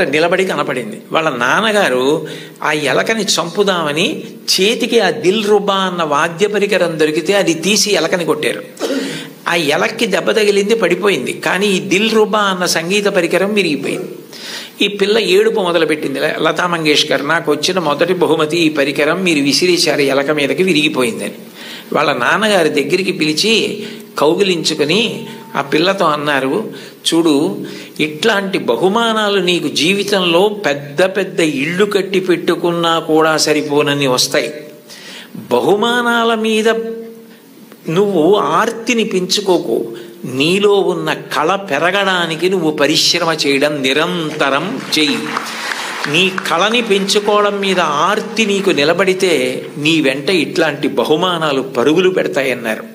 చోట నిలబడి కనపడింది. వాళ్ళ నాన్నగారు ఆ ఎలకని చంపుదామని చేతికి ఆ దిల్ రుబా అన్న వాద్య పరికరం దొరికితే అది తీసి ఎలకని కొట్టారు. ఆ ఎలక్కి దెబ్బ తగిలింది, పడిపోయింది. కానీ ఈ దిల్ రుబా అన్న సంగీత పరికరం విరిగిపోయింది. ఈ పిల్ల ఏడుపు మొదలుపెట్టింది. లతా మంగేష్కర్, నాకు వచ్చిన మొదటి బహుమతి ఈ పరికరం, మీరు విసిరేశారు ఎలక మీదకి, విరిగిపోయిందని. వాళ్ళ నాన్నగారి దగ్గరికి పిలిచి కౌగిలించుకొని ఆ పిల్లతో అన్నారు, చూడు, ఇట్లాంటి బహుమానాలు నీకు జీవితంలో పెద్ద పెద్ద ఇళ్ళు కట్టి పెట్టుకున్నా కూడా సరిపోనని వస్తాయి. బహుమానాల మీద నువ్వు ఆర్తిని పెంచుకోకు. నీలో ఉన్న కళ పెరగడానికి నువ్వు పరిశ్రమ చేయడం నిరంతరం చెయ్యి. నీ కళని పెంచుకోవడం మీద ఆర్తి నీకు నిలబడితే నీ వెంట ఇట్లాంటి బహుమానాలు పరుగులు పెడతాయన్నారు.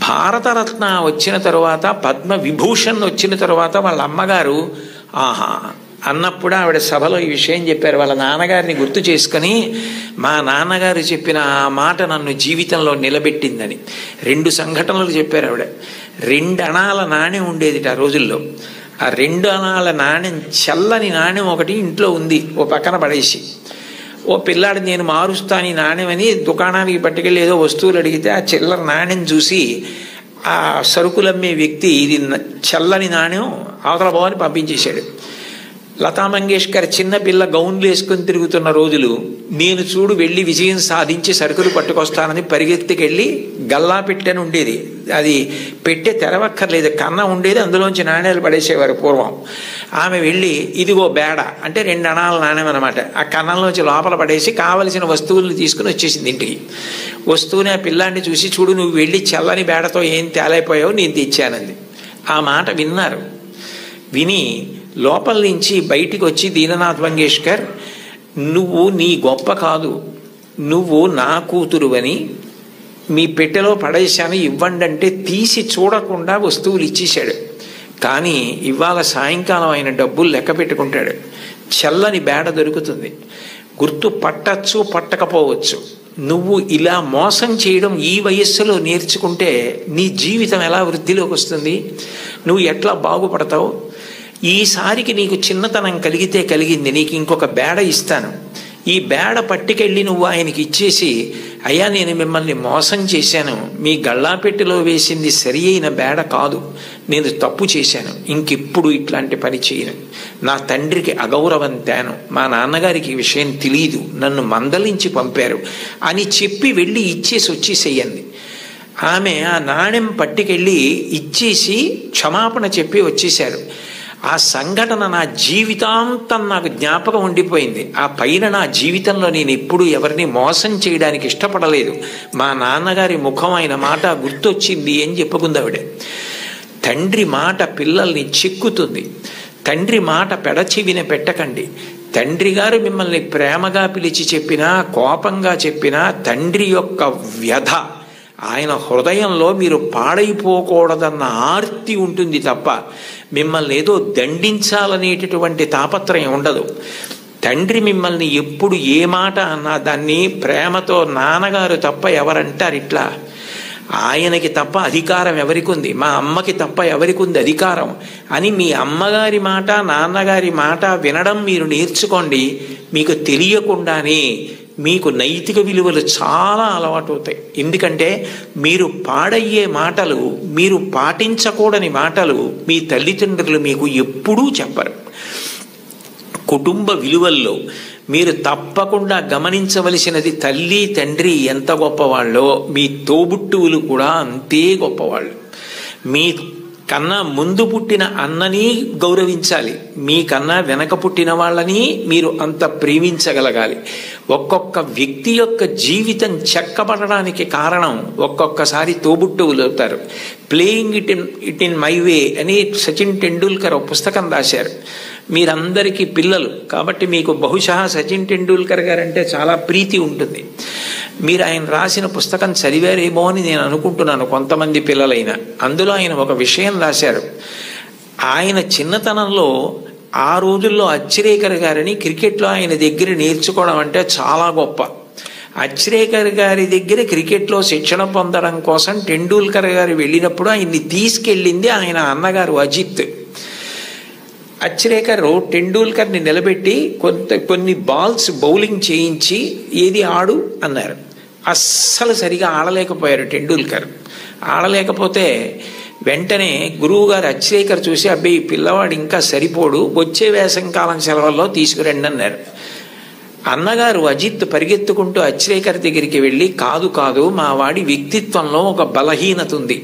భారతరత్న వచ్చిన తరువాత, పద్మ విభూషణ్ వచ్చిన తరువాత వాళ్ళ అమ్మగారు ఆహా అన్నప్పుడు ఆవిడ సభలో ఈ విషయం చెప్పారు. వాళ్ళ నాన్నగారిని గుర్తు చేసుకుని, మా నాన్నగారు చెప్పిన ఆ మాట నన్ను జీవితంలో నిలబెట్టిందని 2 సంఘటనలు చెప్పారు ఆవిడ. 2 అణాల నాణ్యం ఉండేది ఆ రోజుల్లో. ఆ 2 అణాల నాణ్యం, చల్లని నాణ్యం ఒకటి ఇంట్లో ఉంది, ఓ పక్కన పడేసి, ఓ పిల్లాడు నేను మారుస్తాను ఈ నాణ్యమని దుకాణానికి పట్టుకెళ్ళి ఏదో వస్తువులు అడిగితే ఆ చిల్లర నాణ్యం చూసి ఆ సరుకులమ్మే వ్యక్తి ఇది చల్లని నాణ్యం అవతల పోవని పంపించేశాడు. లతా మంగేష్కర్ చిన్నపిల్ల గౌన్లు వేసుకొని తిరుగుతున్న రోజులు, నేను చూడు వెళ్ళి విజయం సాధించి సరుకులు పట్టుకొస్తానని పరిగెత్తికెళ్ళి గల్లా పెట్టెని ఉండేది, అది పెట్టే తెరవక్కర్లేదు, కన్న ఉండేది, అందులోంచి నాణ్యాలు పడేసేవారు పూర్వం. ఆమె వెళ్ళి ఇదిగో బేడ అంటే 2 అణాల నాణ్యం అనమాట, ఆ కన్నంలోంచి లోపల పడేసి కావలసిన వస్తువులను తీసుకుని వచ్చేసింది ఇంటికి. వస్తువుని ఆ పిల్లాన్ని చూసి, చూడు నువ్వు వెళ్ళి చల్లని బేడతో ఏం తేలైపోయావు, నేను తెచ్చానంది. ఆ మాట విన్నారు. విని లోపల నుంచి బయటికి వచ్చి, దీననాథ్ మంగేష్కర్, నువ్వు నీ గొప్ప కాదు, నువ్వు నా కూతురువని మీ పెట్టెలో పడేశాను ఇవ్వండి అంటే తీసి చూడకుండా వస్తువులు ఇచ్చేశాడు. కానీ ఇవాళ సాయంకాలం ఆయన డబ్బులు లెక్క పెట్టుకుంటాడు. చల్లని బేడ దొరుకుతుంది, గుర్తు పట్టచ్చు పట్టకపోవచ్చు. నువ్వు ఇలా మోసం చేయడం ఈ వయస్సులో నేర్చుకుంటే నీ జీవితం ఎలా వృద్ధిలోకి వస్తుంది, నువ్వు ఎట్లా బాగుపడతావు? ఈసారికి నీకు చిన్నతనం కలిగితే కలిగింది, నీకు ఇంకొక బేడ ఇస్తాను, ఈ బేడ పట్టుకెళ్ళి నువ్వు ఆయనకి ఇచ్చేసి, అయ్యా నేను మిమ్మల్ని మోసం చేశాను, మీ గళ్ళాపెట్టెలో వేసింది సరి అయిన బేడ కాదు, నేను తప్పు చేశాను, ఇంకెప్పుడు ఇట్లాంటి పని చేయను, నా తండ్రికి అగౌరవం తేను, మా నాన్నగారికి ఈ విషయం తెలియదు, నన్ను మందలించి పంపారు అని చెప్పి వెళ్ళి ఇచ్చేసి వచ్చేసేయండి. ఆమె ఆ నాణ్యం పట్టుకెళ్ళి ఇచ్చేసి క్షమాపణ చెప్పి వచ్చేశారు. ఆ సంఘటన నా జీవితాంతం నాకు జ్ఞాపకం ఉండిపోయింది. ఆ పైన నా జీవితంలో నేను ఎప్పుడు ఎవరిని మోసం చేయడానికి ఇష్టపడలేదు. మా నాన్నగారి ముఖం ఆయన మాట గుర్తొచ్చింది అని చెప్పుకుంది ఆవిడ. తండ్రి మాట పిల్లల్ని చిక్కుతుంది. తండ్రి మాట పెడచెవిన పెట్టకండి. తండ్రి గారు మిమ్మల్ని ప్రేమగా పిలిచి చెప్పినా, కోపంగా చెప్పినా, తండ్రి యొక్క వ్యధ, ఆయన హృదయంలో మీరు పాడైపోకూడదన్న ఆర్తి ఉంటుంది తప్ప మిమ్మల్ని ఏదో దండించాలనేటటువంటి తాపత్రయం ఉండదు. తండ్రి మిమ్మల్ని ఎప్పుడు ఏ మాట అన్నా దాన్ని ప్రేమతో, నాన్నగారు తప్ప ఎవరంటారు ఇట్లా, ఆయనకి తప్ప అధికారం ఎవరికి ఉంది, మా అమ్మకి తప్ప ఎవరికి ఉంది అధికారం అని మీ అమ్మగారి మాట, నాన్నగారి మాట వినడం మీరు నేర్చుకోండి. మీకు తెలియకుండానే మీకు నైతిక విలువలు చాలా అలవాటు అవుతాయి. ఎందుకంటే మీరు పాడయ్యే మాటలు, మీరు పాటించకూడని మాటలు మీ తల్లిదండ్రులు మీకు ఎప్పుడూ చెప్పరు. కుటుంబ విలువల్లో మీరు తప్పకుండా గమనించవలసినది, తల్లి తండ్రి ఎంత గొప్పవాళ్ళో మీ తోబుట్టువులు కూడా అంతే గొప్పవాళ్ళు. మీ కన్నా ముందు పుట్టిన అన్నని గౌరవించాలి, మీకన్నా వెనక పుట్టిన వాళ్ళని మీరు అంత ప్రేమించగలగాలి. ఒక్కొక్క వ్యక్తి యొక్క జీవితం చెక్కబడడానికి కారణం ఒక్కొక్కసారి తోబుట్టువులు అవుతారు. Playing it in my way అని సచిన్ టెండూల్కర్ ఒక పుస్తకం రాశారు. మీరందరికీ పిల్లలు కాబట్టి మీకు బహుశా సచిన్ టెండూల్కర్ గారంటే చాలా ప్రీతి ఉంటుంది. మీరు ఆయన రాసిన పుస్తకం చదివారేమో అని నేను అనుకుంటున్నాను, కొంతమంది పిల్లలైనా. అందులో ఆయన ఒక విషయం రాశారు. ఆయన చిన్నతనంలో ఆ రోజుల్లో అచ్రేకర్ గారిని క్రికెట్లో ఆయన దగ్గర నేర్చుకోవడం అంటే చాలా గొప్ప. అచ్రేకర్ గారి దగ్గర క్రికెట్లో శిక్షణ పొందడం కోసం టెండూల్కర్ గారు వెళ్ళినప్పుడు ఆయన్ని తీసుకెళ్ళింది ఆయన అన్నగారు అజిత్. అచ్రేకర్ టెండూల్కర్ని నిలబెట్టి కొన్ని బాల్స్ బౌలింగ్ చేయించి ఏది ఆడు అన్నారు. అస్సలు సరిగా ఆడలేకపోయారు టెండూల్కర్. ఆడలేకపోతే వెంటనే గురువుగారు అచ్రేకర్ చూసి, అబ్బాయి ఈ పిల్లవాడు ఇంకా సరిపోడు, వచ్చే వేసంకాలం సెలవుల్లో తీసుకురండి అన్నారు. అన్నగారు అజిత్ పరిగెత్తుకుంటూ అచ్రేకర్ దగ్గరికి వెళ్ళి, కాదు కాదు, మా వాడి వ్యక్తిత్వంలో ఒక బలహీనత ఉంది,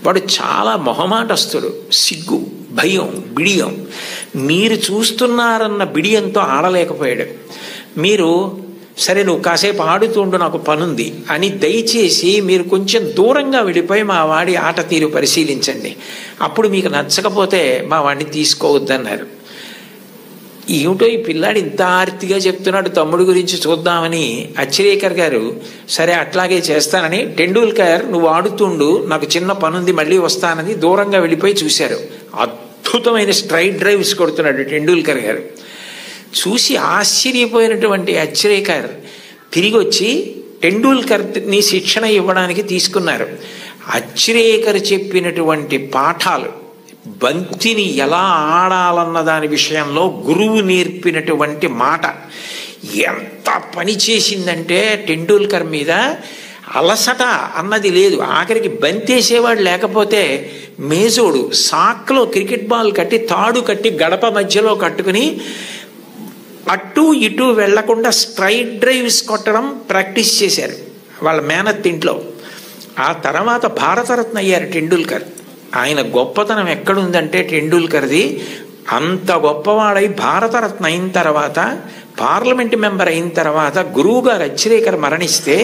వాడు చాలా మొహమాటస్తుడు, సిగ్గు, భయం, బిడియం, మీరు చూస్తున్నారన్న బిడియంతో ఆడలేకపోయాడు. మీరు సరే నువ్వు కాసేపు ఆడుతుండు, నాకు పనుంది అని దయచేసి మీరు కొంచెం దూరంగా వెళ్ళిపోయి మా వాడి ఆట తీరు పరిశీలించండి, అప్పుడు మీకు నచ్చకపోతే మా వాడిని తీసుకోవద్దన్నారు. ఏమిటో ఈ పిల్లాడు ఇంత ఆర్తిగా చెప్తున్నాడు తమ్ముడు గురించి చూద్దామని అచ్రేకర్ గారు సరే అట్లాగే చేస్తానని, టెండూల్కర్ నువ్వు ఆడుతుండు, నాకు చిన్న పనుంది మళ్ళీ వస్తానని దూరంగా వెళ్ళిపోయి చూశారు. అద్భుతమైన స్ట్రైట్ డ్రైవ్స్ కొడుతున్నాడు టెండూల్కర్ గారు. చూసి ఆశ్చర్యపోయినటువంటి అచ్రేకర్ తిరిగి వచ్చి టెండూల్కర్ని శిక్షణ ఇవ్వడానికి తీసుకున్నారు. అచ్రేకర్ చెప్పినటువంటి పాఠాలు, బంతిని ఎలా ఆడాలన్న దాని విషయంలో గురువు నేర్పినటువంటి మాట ఎంత పని చేసిందంటే టెండూల్కర్ మీద అలసట అన్నది లేదు. ఆఖరికి బంతేసేవాడు లేకపోతే మేజోడు సాక్లో క్రికెట్ బాల్ కట్టి తాడు కట్టి గడప మధ్యలో కట్టుకుని అటు ఇటు వెళ్లకుండా స్ట్రైట్ డ్రైవ్స్ కొట్టడం ప్రాక్టీస్ చేశారు వాళ్ళ మేనత్ ఇంట్లో. ఆ తర్వాత భారతరత్న అయ్యారు టెండూల్కర్. ఆయన గొప్పతనం ఎక్కడుందంటే టెండూల్కర్ది, అంత గొప్పవాడై భారతరత్న అయిన తర్వాత, పార్లమెంట్ మెంబర్ అయిన తర్వాత గురువు గారు అచ్రేకర్ మరణిస్తే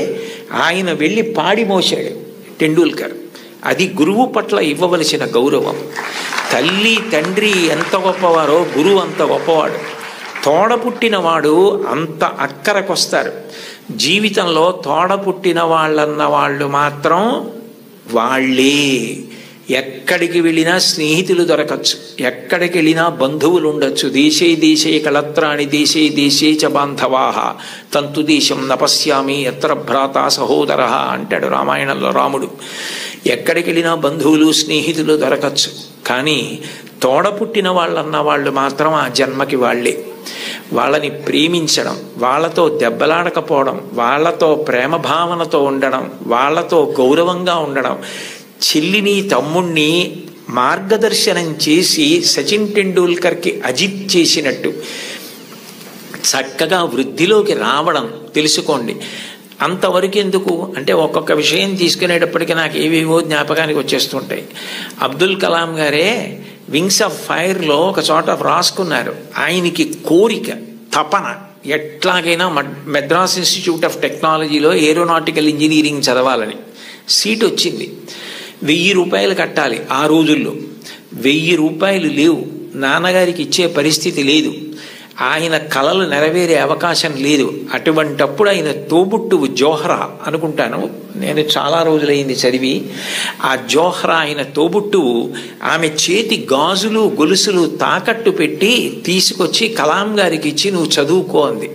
ఆయన వెళ్ళి పాడి మోసాడు టెండూల్కర్. అది గురువు పట్ల ఇవ్వవలసిన గౌరవం. తల్లి తండ్రి ఎంత గొప్పవారో గురువు అంత గొప్పవాడు. తోడపుట్టినవాడు అంత అక్కరకొస్తారు. జీవితంలో తోడపుట్టిన వాళ్ళన్న వాళ్ళు మాత్రం వాళ్ళే. ఎక్కడికి వెళ్ళినా స్నేహితులు దొరకచ్చు, ఎక్కడికి వెళ్ళినా బంధువులు ఉండొచ్చు. దేశే దేశే కళత్రాణి దేశే దేశే చ బాంధవాహ తంతు దేశం నపశ్యామి ఎత్ర భ్రాత సహోదర అంటాడు రామాయణంలో రాముడు. ఎక్కడికి వెళ్ళినా బంధువులు స్నేహితులు దొరకచ్చు, కానీ తోడపుట్టిన వాళ్ళన్న వాళ్ళు మాత్రం ఆ జన్మకి వాళ్ళే. వాళ్ళని ప్రేమించడం, వాళ్ళతో దెబ్బలాడకపోవడం, వాళ్ళతో ప్రేమ భావనతో ఉండడం, వాళ్ళతో గౌరవంగా ఉండడం. చెల్లిని తమ్ముణ్ణి మార్గదర్శనం చేసి సచిన్ టెండూల్కర్కి అజిత్ చేసినట్టు చక్కగా వృద్ధిలోకి రావడం తెలుసుకోండి. అంతవరకు ఎందుకు అంటే ఒక్కొక్క విషయం తీసుకునేటప్పటికీ నాకు ఏవేవో జ్ఞాపకానికి వచ్చేస్తుంటాయి. అబ్దుల్ కలాం గారే వింగ్స్ ఆఫ్ ఫైర్లో ఒక చోట రాసుకున్నారు, ఆయనకి కోరిక, తపన ఎట్లాగైనా మెడ్రాస్ ఇన్స్టిట్యూట్ ఆఫ్ టెక్నాలజీలో ఏరోనాటికల్ ఇంజనీరింగ్ చదవాలని. సీట్ వచ్చింది. 1000 రూపాయలు కట్టాలి. ఆ రోజుల్లో 1000 రూపాయలు లేవు, నాన్నగారికి ఇచ్చే పరిస్థితి లేదు, ఆయన కలలు నెరవేరే అవకాశం లేదు. అటువంటప్పుడు ఆయన తోబుట్టువు జోహ్రా అనుకుంటాను, నేను చాలా రోజులైంది చదివి, ఆ జోహ్రా ఆయన తోబుట్టువు ఆమె చేతి గాజులు గొలుసులు తాకట్టు పెట్టి తీసుకొచ్చి కలాం గారికి ఇచ్చి నువ్వు చదువుకో అంది.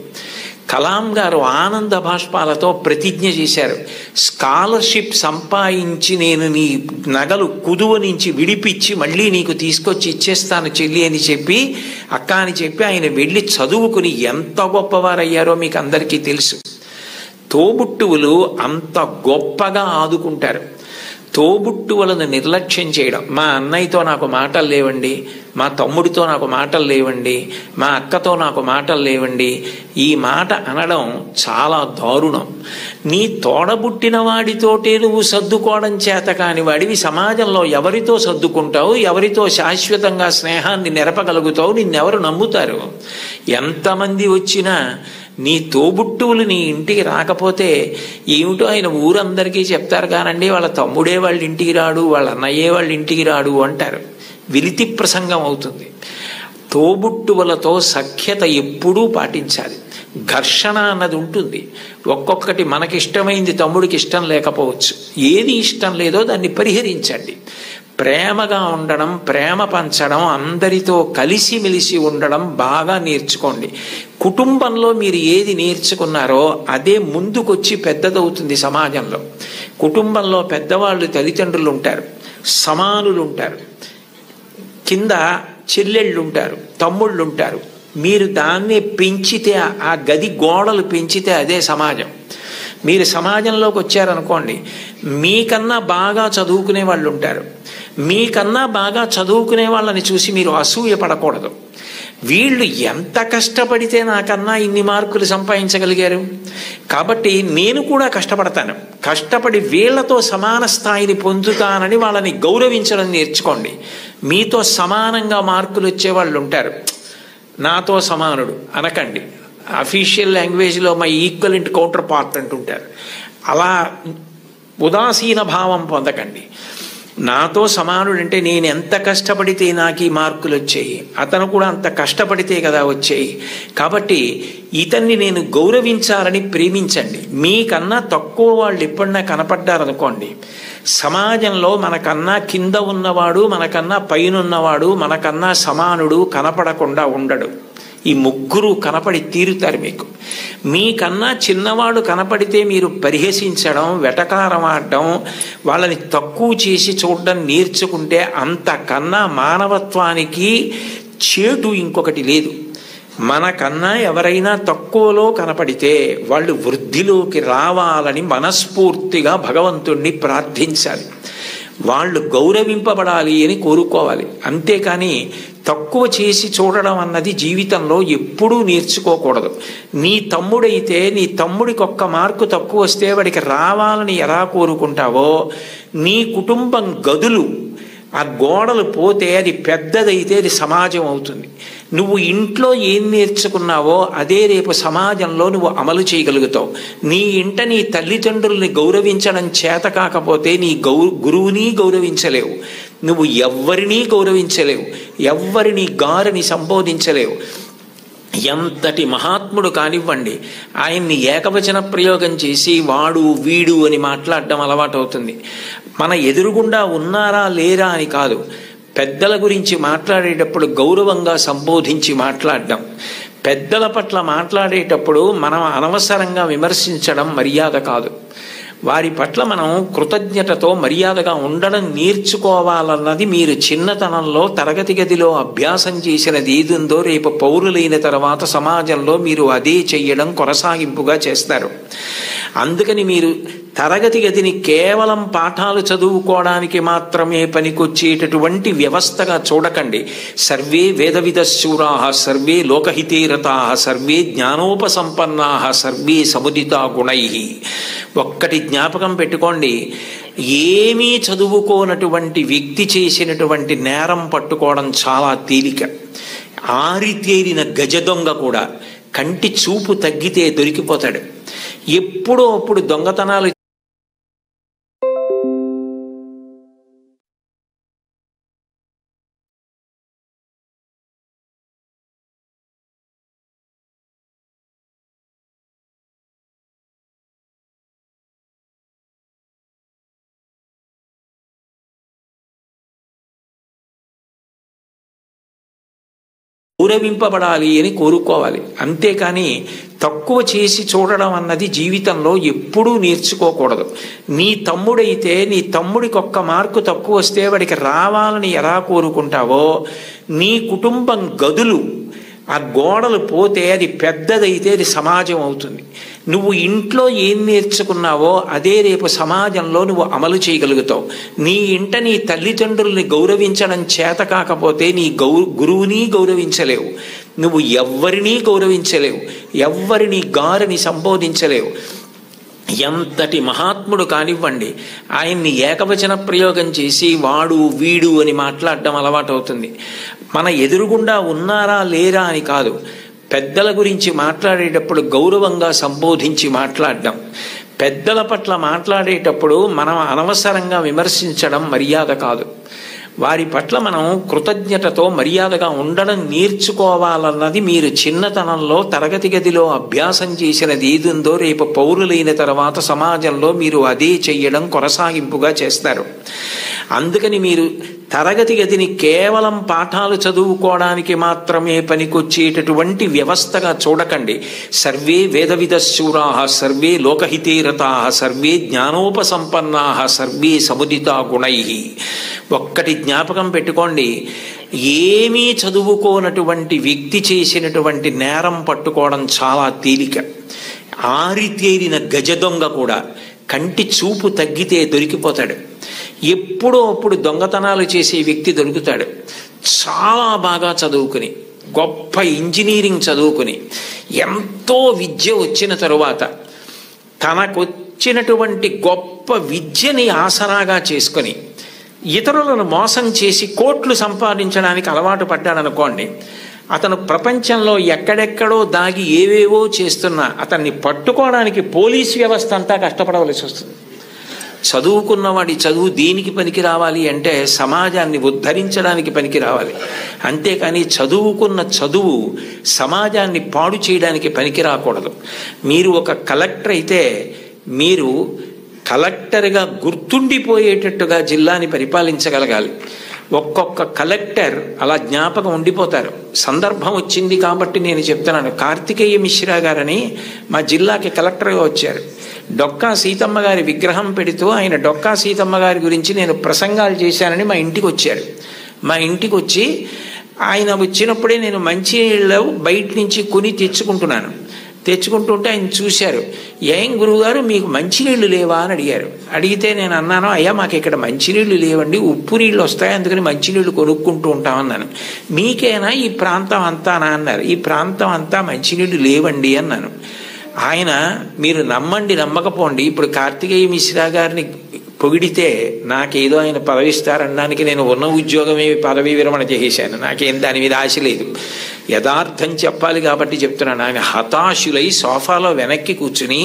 కలాం గారు ఆనంద బాష్పాలతో ప్రతిజ్ఞ చేశారు, స్కాలర్షిప్ సంపాదించి నేను నీ నగలు కుదువ నుంచి విడిపించి మళ్ళీ నీకు తీసుకొచ్చి ఇచ్చేస్తాను చెల్లి అని చెప్పి, అక్క అని చెప్పి ఆయన వెళ్ళి చదువుకుని ఎంత గొప్పవారయ్యారో మీకు అందరికీ తెలుసు. తోబుట్టువులు అంత గొప్పగా ఆదుకుంటారు. తోబుట్టువులను నిర్లక్ష్యం చేయడం, మా అన్నయ్యతో నాకు మాటలు లేవండి, మా తమ్ముడితో నాకు మాటలు లేవండి, మా అక్కతో నాకు మాటలు లేవండి, ఈ మాట అనడం చాలా దారుణం. నీ తోడబుట్టిన వాడితోటే నువ్వు సర్దుకోవడం చేత కాని వాడివి సమాజంలో ఎవరితో సర్దుకుంటావు, ఎవరితో శాశ్వతంగా స్నేహాన్ని నెరపగలుగుతావు, నిన్నెవరు నమ్ముతారు? ఎంతమంది వచ్చినా నీ తోబుట్టువులు నీ ఇంటికి రాకపోతే ఏమిటో ఆయన ఊరందరికీ చెప్తారు కానండి, వాళ్ళ తమ్ముడే వాళ్ళ ఇంటికి రాడు, వాళ్ళ అన్నయ్యే వాళ్ళ ఇంటికి రాడు అంటారు. విలితి ప్రసంగం అవుతుంది. తోబుట్టువులతో సఖ్యత ఎప్పుడూ పాటించాలి. ఘర్షణ అన్నది ఉంటుంది. ఒక్కొక్కటి మనకిష్టమైంది తమ్ముడికి ఇష్టం లేకపోవచ్చు, ఏది ఇష్టం లేదో దాన్ని పరిహరించండి. ప్రేమగా ఉండడం, ప్రేమ పంచడం, అందరితో కలిసిమెలిసి ఉండడం బాగా నేర్చుకోండి. కుటుంబంలో మీరు ఏది నేర్చుకున్నారో అదే ముందుకొచ్చి పెద్దదవుతుంది సమాజంలో. కుటుంబంలో పెద్దవాళ్ళు తల్లిదండ్రులు ఉంటారు, సమానులు ఉంటారు, కింద చెల్లెళ్ళు ఉంటారు, తమ్ముళ్ళు ఉంటారు. మీరు దాన్ని పెంచితే, ఆ గది గోడలు పెంచితే అదే సమాజం. మీరు సమాజంలోకి వచ్చారనుకోండి, మీకన్నా బాగా చదువుకునే వాళ్ళు ఉంటారు. మీకన్నా బాగా చదువుకునే వాళ్ళని చూసి మీరు అసూయ పడకూడదు. వీళ్ళు ఎంత కష్టపడితే నాకన్నా ఇన్ని మార్కులు సంపాదించగలిగారు, కాబట్టి నేను కూడా కష్టపడతాను, కష్టపడి వీళ్లతో సమాన స్థాయిని పొందుతానని వాళ్ళని గౌరవించడం నేర్చుకోండి. మీతో సమానంగా మార్కులు వచ్చేవాళ్ళు ఉంటారు, నాతో సమానుడు అనకండి. అఫీషియల్ లాంగ్వేజ్లో మై ఈక్వలెంట్ కౌంటర్ పార్ట్ అంటుంటారు. అలా ఉదాసీన భావం పొందకండి. నాతో సమానుడు అంటే నేను ఎంత కష్టపడితే నాకు ఈ మార్కులు వచ్చాయి, అతను కూడా అంత కష్టపడితే కదా వచ్చాయి, కాబట్టి ఇతన్ని నేను గౌరవించాలని ప్రేమించండి. మీకన్నా తక్కువ వాళ్ళు ఎప్పుడన్నా కనపడ్డారనుకోండి, సమాజంలో మనకన్నా కింద ఉన్నవాడు, మనకన్నా పైన ఉన్నవాడు, మనకన్నా సమానుడు కనపడకుండా ఉండడు. ఈ ముగ్గురు కనపడి తీరుతారు మీకు. మీకన్నా చిన్నవాడు కనపడితే మీరు పరిహసించడం, వెటకారం ఆడడం, వాళ్ళని తక్కువ చేసి చూడడం నేర్చుకుంటే అంతకన్నా మానవత్వానికి చేటు ఇంకొకటి లేదు. మనకన్నా ఎవరైనా తక్కువలో కనపడితే వాళ్ళు వృద్ధిలోకి రావాలని మనస్ఫూర్తిగా భగవంతుణ్ణి ప్రార్థించాలి. వాళ్ళు గౌరవింపబడాలి అని కోరుకోవాలి. అంతేకాని తక్కువ చేసి చూడడం అన్నది జీవితంలో ఎప్పుడూ నేర్చుకోకూడదు. నీ తమ్ముడైతే నీ తమ్ముడికి ఒక్క మార్కు తక్కువ వస్తే వాడికి రావాలని ఎలా కోరుకుంటావో, నీ కుటుంబం గదులు ఆ గోడలు పోతే అది పెద్దదైతే అది సమాజం అవుతుంది. నువ్వు ఇంట్లో ఏం నేర్చుకున్నావో అదే రేపు సమాజంలో నువ్వు అమలు చేయగలుగుతావు. నీ ఇంట నీ తల్లిదండ్రుల్ని గౌరవించడం చేత కాకపోతే నీ గురువుని గౌరవించలేవు, నువ్వు ఎవ్వరినీ గౌరవించలేవు, ఎవ్వరిని గారిని సంబోధించలేవు. ఎంతటి మహాత్ముడు కానివ్వండి, ఆయన్ని ఏకవచన ప్రయోగం చేసి వాడు వీడు అని మాట్లాడడం అలవాటు అవుతుంది. మన ఎదురుగుండా ఉన్నారా లేరా అని కాదు, పెద్దల గురించి మాట్లాడేటప్పుడు గౌరవంగా సంబోధించి మాట్లాడడం, పెద్దల పట్ల మాట్లాడేటప్పుడు మనం అనవసరంగా విమర్శించడం మర్యాద కాదు. వారి పట్ల మనం కృతజ్ఞతతో మర్యాదగా ఉండడం నేర్చుకోవాలన్నది మీరు చిన్నతనంలో తరగతి గదిలో అభ్యాసం చేసినది ఏదుందో రేపు పౌరులైన తర్వాత సమాజంలో మీరు అదే చెయ్యడం కొనసాగింపుగా చేస్తారు. అందుకని మీరు తరగతి గదిని కేవలం పాఠాలు చదువుకోవడానికి మాత్రమే పనికొచ్చేటటువంటి వ్యవస్థగా చూడకండి. సర్వే వేదవిదశూరా, సర్వే లోకహితే రతా, సర్వే జ్ఞానోపసంపన్నా, సర్వే సముదితా గుణై. ఒక్కటి జ్ఞాపకం పెట్టుకోండి, ఏమీ చదువుకోనటువంటి వ్యక్తి చేసినటువంటి నేరం పట్టుకోవడం చాలా తేలిక. ఆరితేరిన గజ దొంగ కూడా కంటి చూపు తగ్గితే దొరికిపోతాడు. ఎప్పుడో అప్పుడు దొంగతనాలు గౌరవింపబడాలి అని కోరుకోవాలి. అంతేకాని తక్కువ చేసి చూడడం అన్నది జీవితంలో ఎప్పుడూ నేర్చుకోకూడదు. నీ తమ్ముడైతే నీ తమ్ముడికి ఒక్క మార్కు తక్కువ వస్తే వాడికి రావాలని ఎలా కోరుకుంటావో, నీ కుటుంబం గదులు ఆ గోడలు పోతే అది పెద్దదైతే అది సమాజం అవుతుంది. నువ్వు ఇంట్లో ఏం నేర్చుకున్నావో అదే రేపు సమాజంలో నువ్వు అమలు చేయగలుగుతావు. నీ ఇంట నీ తల్లిదండ్రుల్ని గౌరవించడం చేత కాకపోతే నీ గురువుని గౌరవించలేవు, నువ్వు ఎవ్వరినీ గౌరవించలేవు, ఎవ్వరిని గారిని సంబోధించలేవు. ఎంతటి మహాత్ముడు కానివ్వండి, ఆయన్ని ఏకవచన ప్రయోగం చేసి వాడు వీడు అని మాట్లాడడం అలవాటు అవుతుంది. మన ఎదురుగుండా ఉన్నారా లేరా అని కాదు, పెద్దల గురించి మాట్లాడేటప్పుడు గౌరవంగా సంబోధించి మాట్లాడడం, పెద్దల పట్ల మాట్లాడేటప్పుడు మనం అనవసరంగా విమర్శించడం మర్యాద కాదు. వారి పట్ల మనం కృతజ్ఞతతో మర్యాదగా ఉండడం నేర్చుకోవాలన్నది మీరు చిన్నతనంలో తరగతి గదిలో అభ్యాసం చేసినది ఏదుందో రేపు పౌరులైన తర్వాత సమాజంలో మీరు అదే చెయ్యడం కొనసాగింపుగా చేస్తారు. అందుకని మీరు తరగతి గదిని కేవలం పాఠాలు చదువుకోవడానికి మాత్రమే పనికొచ్చేటటువంటి వ్యవస్థగా చూడకండి. సర్వే వేదవిదశూరా, సర్వే లోకహితే రతా, సర్వే జ్ఞానోపసంపన్నా, సర్వే సముదితా గుణై. ఒక్కటి జ్ఞాపకం పెట్టుకోండి, ఏమీ చదువుకోనటువంటి వ్యక్తి చేసినటువంటి నేరం పట్టుకోవడం చాలా తేలిక. ఆరితేరిన గజ దొంగ కూడా కంటి చూపు తగ్గితే దొరికిపోతాడు. ఎప్పుడో అప్పుడు దొంగతనాలు చేసే వ్యక్తి దొరుకుతాడు. చాలా బాగా చదువుకుని, గొప్ప ఇంజనీరింగ్ చదువుకుని, ఎంతో విద్య వచ్చిన తరువాత తనకొచ్చినటువంటి గొప్ప విద్యని ఆసరాగా చేసుకొని ఇతరులను మోసం చేసి కోట్లు సంపాదించడానికి అలవాటు పడ్డాడనుకోండి, అతను ప్రపంచంలో ఎక్కడెక్కడో దాగి ఏవేవో చేస్తున్నా అతన్ని పట్టుకోవడానికి పోలీస్ వ్యవస్థ అంతా కష్టపడవలసి వస్తుంది. చదువుకున్నవాడి చదువు దేనికి పనికి రావాలి అంటే సమాజాన్ని ఉద్ధరించడానికి పనికి రావాలి. అంతేకాని చదువుకున్న చదువు సమాజాన్ని పాడు చేయడానికి పనికి రాకూడదు. మీరు ఒక కలెక్టర్ అయితే మీరు కలెక్టర్గా గుర్తుండిపోయేటట్టుగా జిల్లాని పరిపాలించగలగాలి. ఒక్కొక్క కలెక్టర్ అలా జ్ఞాపకం ఉండిపోతారు. సందర్భం వచ్చింది కాబట్టి నేను చెప్తున్నాను. కార్తికేయ మిశ్రా గారని మా జిల్లాకి కలెక్టర్గా వచ్చారు. డొక్కా సీతమ్మ గారి విగ్రహం పెడుతూ ఆయన డొక్కా సీతమ్మ గారి గురించి నేను ప్రసంగాలు చేశానని మా ఇంటికి వచ్చారు. మా ఇంటికి వచ్చి ఆయన వచ్చినప్పుడే నేను మంచినీళ్ళు బయట నుంచి కొని తెచ్చుకుంటుంటే ఆయన చూశారు. ఏం గురువుగారు మీకు మంచినీళ్ళు లేవా అని అడిగారు. అడిగితే నేను అన్నాను, అయ్యా మాకు ఇక్కడ మంచినీళ్ళు లేవండి, ఉప్పు నీళ్ళు వస్తాయి, అందుకని మంచినీళ్ళు కొనుక్కుంటూ ఉంటామన్నాను. మీకేనా ఈ ప్రాంతం అంతానా అన్నారు. ఈ ప్రాంతం అంతా మంచినీళ్ళు లేవండి అన్నాను. ఆయన మీరు నమ్మండి నమ్మకపోండి, ఇప్పుడు కార్తికేయ మిశ్రా గారిని పొగిడితే నాకేదో ఆయన పదవి ఇస్తారనడానికి నేను ఉన్న ఉద్యోగమే పదవీ విరమణ చేసేసాను. నాకేం దాని మీద ఆశ లేదు. యథార్థం చెప్పాలి కాబట్టి చెప్తున్నాను. ఆయన హతాశులై సోఫాలో వెనక్కి కూర్చుని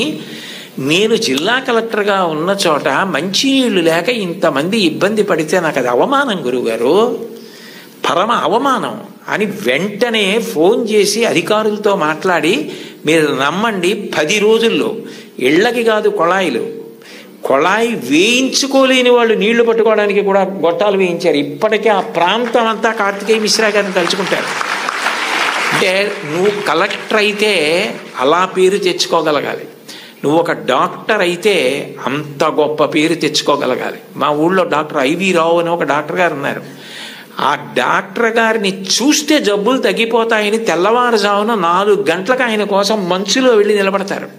నేను జిల్లా కలెక్టర్గా ఉన్న చోట మంచినీళ్ళు లేక ఇంతమంది ఇబ్బంది పడితే నాకు అది అవమానం గురువుగారు, పరమ అవమానం అని వెంటనే ఫోన్ చేసి అధికారులతో మాట్లాడి మీరు నమ్మండి 10 రోజుల్లో ఇళ్ళకి కాదు కొళాయి వేయించుకోలేని వాళ్ళు నీళ్లు పట్టుకోవడానికి కూడా గొట్టాలు వేయించారు. ఇప్పటికే ఆ ప్రాంతం అంతా కార్తికేయ మిశ్రా గారిని తలుచుకుంటారు. అంటే నువ్వు కలెక్టర్ అయితే అలా పేరు తెచ్చుకోగలగాలి, నువ్వు ఒక డాక్టర్ అయితే అంత గొప్ప పేరు తెచ్చుకోగలగాలి. మా ఊళ్ళో డాక్టర్ ఐవి రావు అని ఒక డాక్టర్ గారు ఉన్నారు. ఆ డాక్టర్ గారిని చూస్తే జబ్బులు తగ్గిపోతాయని తెల్లవారుజామున 4 గంటలకు ఆయన కోసం మంచులో వెళ్ళి నిలబడతారు.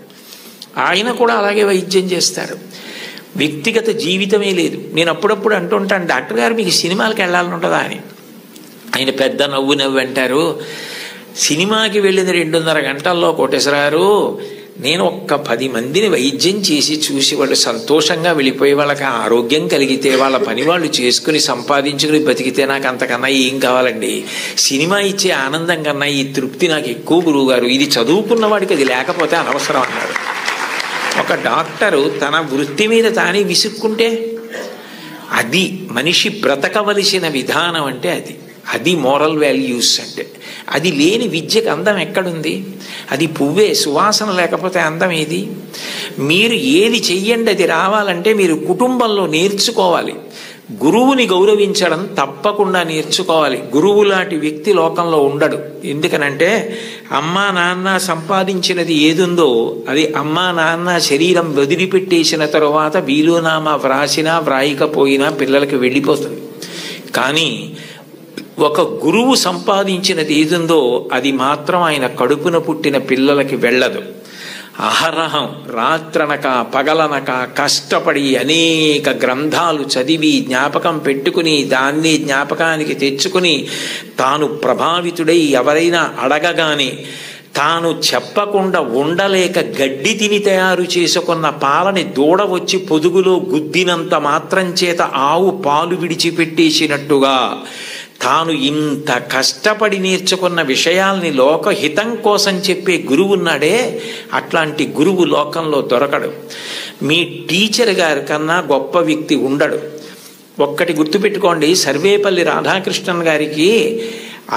ఆయన కూడా అలాగే వైద్యం చేస్తారు. వ్యక్తిగత జీవితమే లేదు. నేను అప్పుడప్పుడు అంటుంటాను, డాక్టర్ గారు మీకు సినిమాలకు వెళ్ళాలని ఉంటుందా అని. ఆయన పెద్ద నవ్వు అంటారు, సినిమాకి వెళ్ళిన 2.5 గంటల్లో కోటేశ్వరారు నేను ఒక్క 10 మందిని వైద్యం చేసి చూసి వాళ్ళు సంతోషంగా వెళ్ళిపోయి వాళ్ళకి ఆరోగ్యం కలిగితే వాళ్ళ పని వాళ్ళు చేసుకుని సంపాదించుకుని బతికితే నాకు అంతకన్నా ఏం కావాలండి. సినిమా ఇచ్చే ఆనందం కన్నా ఈ తృప్తి నాకు ఎక్కువ గురువుగారు. ఇది చదువుకున్న వాడికి అది లేకపోతే అనవసరం అన్నారు. ఒక డాక్టరు తన వృత్తి మీద తానే విసుక్కుంటే అది మనిషి బ్రతకవలసిన విధానం అంటే అది మోరల్ వాల్యూస్ అంటే. అది లేని విద్యకు అందం ఎక్కడుంది? అది పువ్వే, సువాసన లేకపోతే అందం ఏది? మీరు ఏది చెయ్యండి అది రావాలంటే మీరు కుటుంబంలో నేర్చుకోవాలి. గురువుని గౌరవించడం తప్పకుండా నేర్చుకోవాలి. గురువు లాంటి వ్యక్తి లోకంలో ఉండడు. ఎందుకనంటే అమ్మా నాన్న సంపాదించినది ఏదుందో అది అమ్మా నాన్న శరీరం వదిలిపెట్టేసిన తరువాత వీలునామా వ్రాసినా వ్రాయకపోయినా పిల్లలకి వెళ్ళిపోతుంది. కానీ ఒక గురువు సంపాదించినది ఏదుందో అది మాత్రం ఆయన కడుపున పుట్టిన పిల్లలకి వెళ్ళదు. అహరహం రాత్రనక పగలనక కష్టపడి అనేక గ్రంథాలు చదివి జ్ఞాపకం పెట్టుకుని దాన్ని జ్ఞాపకానికి తెచ్చుకుని తాను ప్రభావితుడై ఎవరైనా అడగగానే తాను చెప్పకుండా ఉండలేక గడ్డి తిని తయారు చేసుకున్న పాలని దూడ వచ్చి పొదుగులో గుద్దినంత మాత్రం చేత ఆవు పాలు విడిచిపెట్టేసినట్టుగా తాను ఇంత కష్టపడి నేర్చుకున్న విషయాల్ని లోకహితం కోసం చెప్పే గురువు ఉన్నాడే, అట్లాంటి గురువు లోకంలో దొరకడు. మీ టీచర్ గారి కన్నా గొప్ప వ్యక్తి ఉండడు. ఒక్కటి గుర్తుపెట్టుకోండి, సర్వేపల్లి రాధాకృష్ణన్ గారికి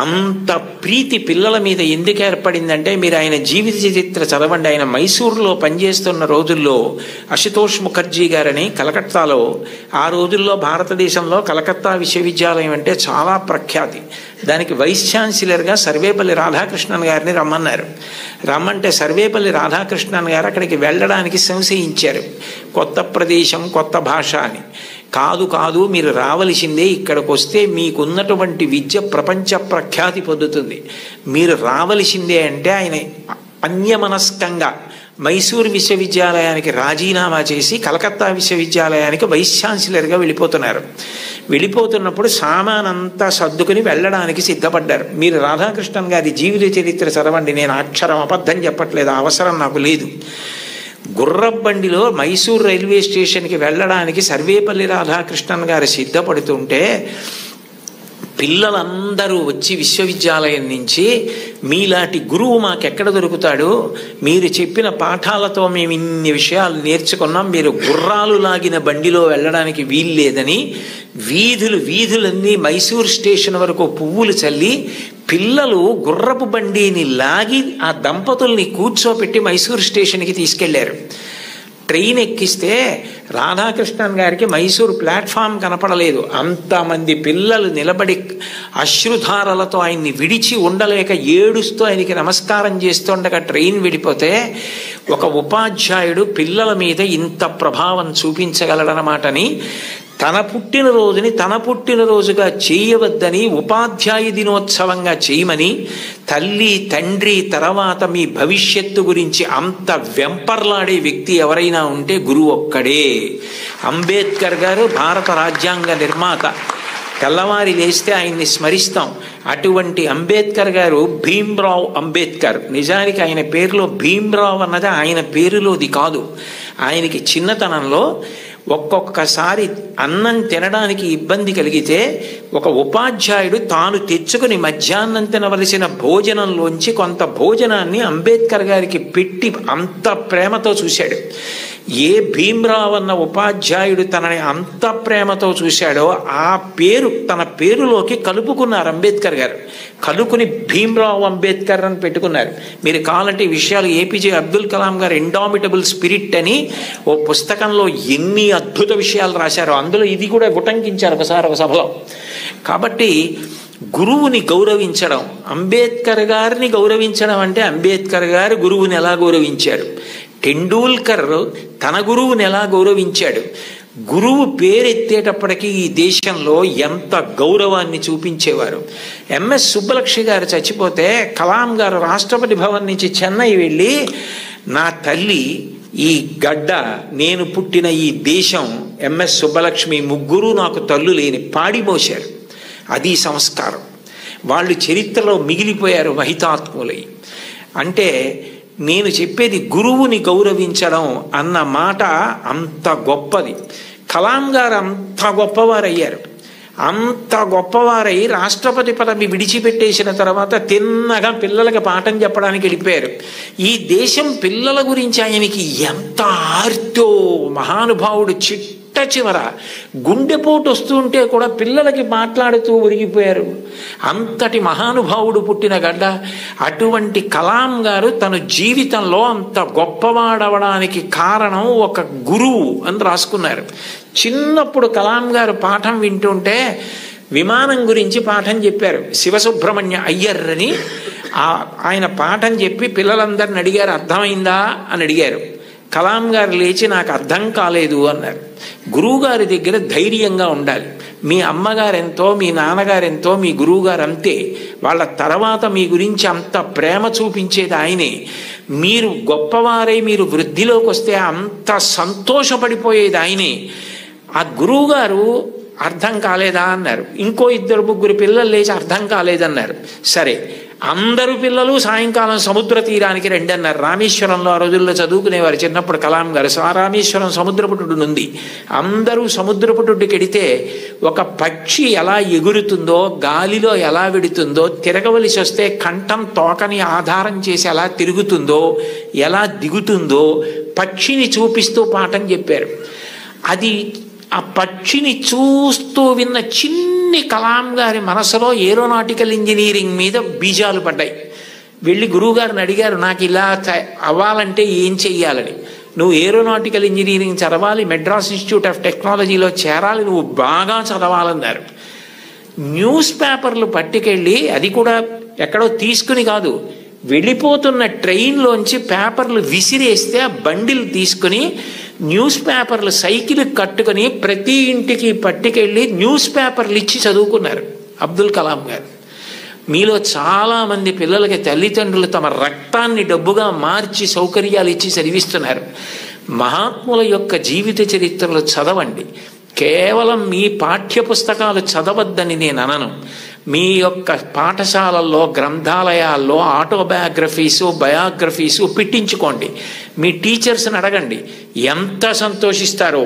అంత ప్రీతి పిల్లల మీద ఎందుకు ఏర్పడిందంటే, మీరు ఆయన జీవిత చరిత్ర చదవండి. ఆయన మైసూరులో పనిచేస్తున్న రోజుల్లో అశుతోష్ ముఖర్జీ గారని కలకత్తాలో, ఆ రోజుల్లో భారతదేశంలో కలకత్తా విశ్వవిద్యాలయం అంటే చాలా ప్రఖ్యాతి. దానికి వైస్ ఛాన్సలర్గా సర్వేపల్లి రాధాకృష్ణన్ గారిని రమ్మంటే సర్వేపల్లి రాధాకృష్ణన్ గారు అక్కడికి వెళ్ళడానికి సంశయించారు. కొత్త ప్రదేశం, కొత్త భాష అని. కాదు మీరు రావలసిందే, ఇక్కడికి వస్తే మీకున్నటువంటి విద్య ప్రపంచ ప్రఖ్యాతి పొందుతుంది, మీరు రావలసిందే అంటే ఆయన అన్యమనస్కంగా మైసూరు విశ్వవిద్యాలయానికి రాజీనామా చేసి కలకత్తా విశ్వవిద్యాలయానికి వైస్ ఛాన్సలర్గా వెళ్ళిపోతున్నప్పుడు సామానంతా సర్దుకుని వెళ్ళడానికి సిద్ధపడ్డారు. మీరు రాధాకృష్ణన్ గారి జీవిత చరిత్ర చదవండి, నేను అక్షరం అబద్ధం చెప్పట్లేదు, అవసరం నాకు లేదు. గుర్రబండిలో మైసూరు రైల్వే స్టేషన్కి వెళ్ళడానికి సర్వేపల్లి రాధాకృష్ణన్ గారు సిద్ధపడుతుంటే పిల్లలందరూ వచ్చి విశ్వవిద్యాలయం నుంచి, మీలాంటి గురువు మాకెక్కడ దొరుకుతాడు, మీరు చెప్పిన పాఠాలతో మేము ఇన్ని విషయాలు నేర్చుకున్నాం, మీరు గుర్రాలు లాగిన బండిలో వెళ్ళడానికి వీల్లేదని వీధులన్నీ మైసూరు స్టేషన్ వరకు పువ్వులు చల్లి పిల్లలు గుర్రపు బండిని లాగి ఆ దంపతుల్ని కూర్చోపెట్టి మైసూరు స్టేషన్కి తీసుకెళ్లారు. ట్రైన్ ఎక్కిస్తే రాధాకృష్ణన్ గారికి మైసూరు ప్లాట్ఫామ్ కనపడలేదు. అంతమంది పిల్లలు నిలబడి అశ్రుధారలతో ఆయన్ని విడిచి ఉండలేక ఏడుస్తూ ఆయనకి నమస్కారం చేస్తుండగా ట్రైన్ విడిపోతే, ఒక ఉపాధ్యాయుడు పిల్లల మీద ఇంత ప్రభావం చూపించగలడనమాటని తన పుట్టినరోజుగా చేయవద్దని ఉపాధ్యాయ దినోత్సవంగా చేయమని, తల్లి తండ్రి తర్వాత మీ భవిష్యత్తు గురించి అంత వెంపర్లాడే వ్యక్తి ఎవరైనా ఉంటే గురువు ఒక్కడే. అంబేద్కర్ గారు భారత రాజ్యాంగ నిర్మాత, తెల్లవారి లేస్తే ఆయన్ని స్మరిస్తాం. అటువంటి అంబేద్కర్ గారు భీమ్రావ్ అంబేద్కర్, నిజానికి ఆయన పేరులో భీమ్రావ్ అన్నది ఆయన పేరులోది కాదు. ఆయనకి చిన్నతనంలో ఒక్కొక్కసారి అన్నం తినడానికి ఇబ్బంది కలిగితే ఒక ఉపాధ్యాయుడు తాను తెచ్చుకుని మధ్యాహ్నం తినవలసిన భోజనంలోంచి కొంత భోజనాన్ని అంబేద్కర్ గారికి పెట్టి అంత ప్రేమతో చూశాడు. ఏ భీమ్రావ్ అన్న ఉపాధ్యాయుడు తనని అంత ప్రేమతో చూశాడో ఆ పేరు తన పేరులోకి కలుపుకున్నారు అంబేద్కర్ గారు. కలుపుకుని భీమ్రావ్ అంబేద్కర్ అని పెట్టుకున్నారు. మీరు కావాలంటే ఈ విషయాలు ఏపీజే అబ్దుల్ కలాం గారు ఇండామిటబుల్ స్పిరిట్ అని ఓ పుస్తకంలో ఎన్ని అద్భుత విషయాలు రాశారో అందులో ఇది కూడా ఉటంకించారు ఒకసారి ఒక సభలో. కాబట్టి గురువుని గౌరవించడం, అంబేద్కర్ గారిని గౌరవించడం అంటే అంబేద్కర్ గారు గురువుని ఎలా గౌరవించాడు, టెండూల్కర్ తన గురువుని ఎలా గౌరవించాడు, గురువు పేరెత్తేటప్పటికీ ఈ దేశంలో ఎంత గౌరవాన్ని చూపించేవారు. ఎంఎస్ సుబ్బలక్ష్మి గారు చచ్చిపోతే కలాం గారు రాష్ట్రపతి భవన్ నుంచి చెన్నై వెళ్ళి, నా తల్లి, ఈ గడ్డ, నేను పుట్టిన ఈ దేశం, ఎంఎస్ సుబ్బలక్ష్మి ముగ్గురు నాకు తల్లు లేని పాడిమోశారు. అది సంస్కారం. వాళ్ళు చరిత్రలో మిగిలిపోయారు మహితాత్ములై. అంటే నేను చెప్పేది గురువుని గౌరవించడం అన్న మాట అంత గొప్పది. కలాం గారు అంత గొప్పవారయ్యారు. అంత గొప్పవారై రాష్ట్రపతి పదవి విడిచిపెట్టేసిన తర్వాత తిన్నగా పిల్లలకి పాఠం చెప్పడానికి వెళ్ళిపోయారు. ఈ దేశం పిల్లల గురించి ఆయనకి ఎంత ఆర్తో, మహానుభావుడు చివర గుండెపోటు వస్తుంటే కూడా పిల్లలకి మాట్లాడుతూ ఒరిగిపోయారు. అంతటి మహానుభావుడు పుట్టిన గడ్డ. అటువంటి కలాం గారు తన జీవితంలో అంత గొప్పవాడవడానికి కారణం ఒక గురువు అని రాసుకున్నారు. చిన్నప్పుడు కలాం గారు పాఠం వింటుంటే విమానం గురించి పాఠం చెప్పారు. శివసుబ్రహ్మణ్య అయ్యర్ అని ఆయన పాఠం చెప్పి పిల్లలందరిని అడిగారు, అర్థమైందా అని అడిగారు. కలాం గారు లేచి, నాకు అర్థం కాలేదు అన్నారు. గురువుగారి దగ్గర ధైర్యంగా ఉండాలి. మీ అమ్మగారెంతో, మీ నాన్నగారెంతో, మీ గురువుగారు అంతే. వాళ్ళ తర్వాత మీ గురించి అంత ప్రేమ చూపించేది ఆయనే. మీరు గొప్పవారై మీరు వృద్ధిలోకి వస్తే అంత సంతోషపడిపోయేది ఆయనే. ఆ గురువుగారు అర్థం కాలేదా అన్నారు. ఇంకో 2-3 పిల్లలు లేచి అర్థం కాలేదన్నారు. సరే, అందరూ పిల్లలు సాయంకాలం సముద్ర తీరానికి రండి అన్నారు. రామేశ్వరంలో ఆ రోజుల్లో చదువుకునేవారు చిన్నప్పుడు కలాం గారు. రామేశ్వరం సముద్రపుటుడు ఉంది. అందరూ సముద్రపుటుడికి వెడితే ఒక పక్షి ఎలా ఎగురుతుందో, గాలిలో ఎలా వెడుతుందో, తిరగవలసి వస్తే కంఠం తోకని ఆధారం చేసి ఎలా తిరుగుతుందో, ఎలా దిగుతుందో పక్షిని చూపిస్తూ పాఠం చెప్పారు. అది ఆ పక్షిని చూస్తూ విన్న చిన్న అన్ని కలాం గారి మనసులో ఏరోనాటికల్ ఇంజనీరింగ్ మీద బీజాలు పడ్డాయి. వెళ్ళి గురువుగారిని అడిగారు, నాకు ఇలా అవ్వాలంటే ఏం చెయ్యాలని. నువ్వు ఏరోనాటికల్ ఇంజనీరింగ్ చదవాలి, మెడ్రాస్ ఇన్స్టిట్యూట్ ఆఫ్ టెక్నాలజీలో చేరాలి, నువ్వు బాగా చదవాలన్నారు. న్యూస్ పేపర్లు పట్టుకెళ్ళి, అది కూడా ఎక్కడో తీసుకుని కాదు, వెళ్ళిపోతున్న ట్రైన్లోంచి పేపర్లు విసిరేస్తే ఆ బండిలు తీసుకుని న్యూస్ పేపర్లు సైకిల్ కట్టుకుని ప్రతి ఇంటికి పట్టుకెళ్ళి న్యూస్ పేపర్లు ఇచ్చి చదువుకున్నారు అబ్దుల్ కలాం గారు. మీలో చాలామంది పిల్లలకి తల్లిదండ్రులు తమ రక్తాన్ని డబ్బుగా మార్చి సౌకర్యాలు ఇచ్చి చదివిస్తున్నారు. మహాత్ముల యొక్క జీవిత చరిత్రలు చదవండి. కేవలం మీ పాఠ్యపుస్తకాలు చదవద్దని నేను అనను. మీ యొక్క పాఠశాలల్లో, గ్రంథాలయాల్లో ఆటోబయోగ్రఫీసు, బయోగ్రఫీసు పెట్టించుకోండి. మీ టీచర్స్ని అడగండి, ఎంత సంతోషిస్తారో.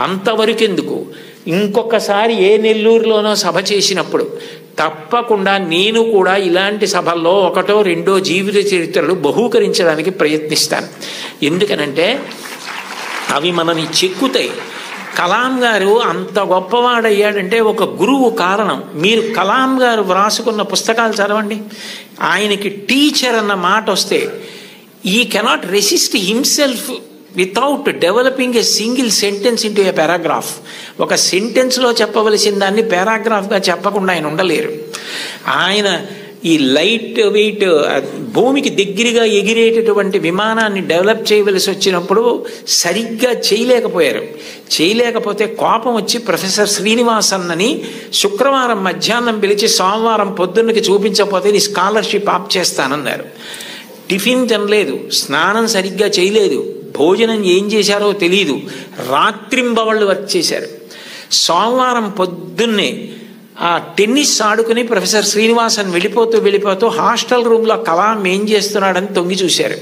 అంతవరకు ఎందుకు, ఇంకొకసారి ఏ నెల్లూరులోనో సభ చేసినప్పుడు తప్పకుండా నేను కూడా ఇలాంటి సభల్లో ఒకటో రెండో జీవిత చరిత్రలు బహూకరించడానికి ప్రయత్నిస్తాను. ఎందుకనంటే అవి మనని చెక్కుతాయి. కలాం గారు అంత గొప్పవాడయ్యాడంటే ఒక గురువు కారణం. మీరు కలాం గారు వ్రాసుకున్న పుస్తకాలు చదవండి. ఆయనకి టీచర్ అన్న మాట వస్తే ఈ cannot resist himself without developing a single sentence into A paragraph. ఒక సెంటెన్స్లో చెప్పవలసిన దాన్ని పారాగ్రాఫ్గా చెప్పకుండా ఆయన ఉండలేరు. ఆయన ఈ లైట్ వెయిట్ భూమికి దగ్గరగా ఎగిరేటటువంటి విమానాన్ని డెవలప్ చేయవలసి వచ్చినప్పుడు సరిగ్గా చేయలేకపోతే కోపం వచ్చి ప్రొఫెసర్ శ్రీనివాసన్నని శుక్రవారం మధ్యాహ్నం పిలిచి సోమవారం పొద్దున్నకి చూపించకపోతే నీ స్కాలర్షిప్ ఆప్ చేస్తానన్నారు. టిఫిన్ తినలేదు, స్నానం సరిగ్గా చేయలేదు, భోజనం ఏం చేశారో తెలియదు, రాత్రింబవళ్ళు వర్క్ చేశారు. సోమవారం పొద్దున్నే ఆ టెన్నిస్ ఆడుకుని ప్రొఫెసర్ శ్రీనివాసన్ వెళ్ళిపోతూ హాస్టల్ రూమ్లో కలాం ఏం చేస్తున్నాడని తొంగి చూశారు.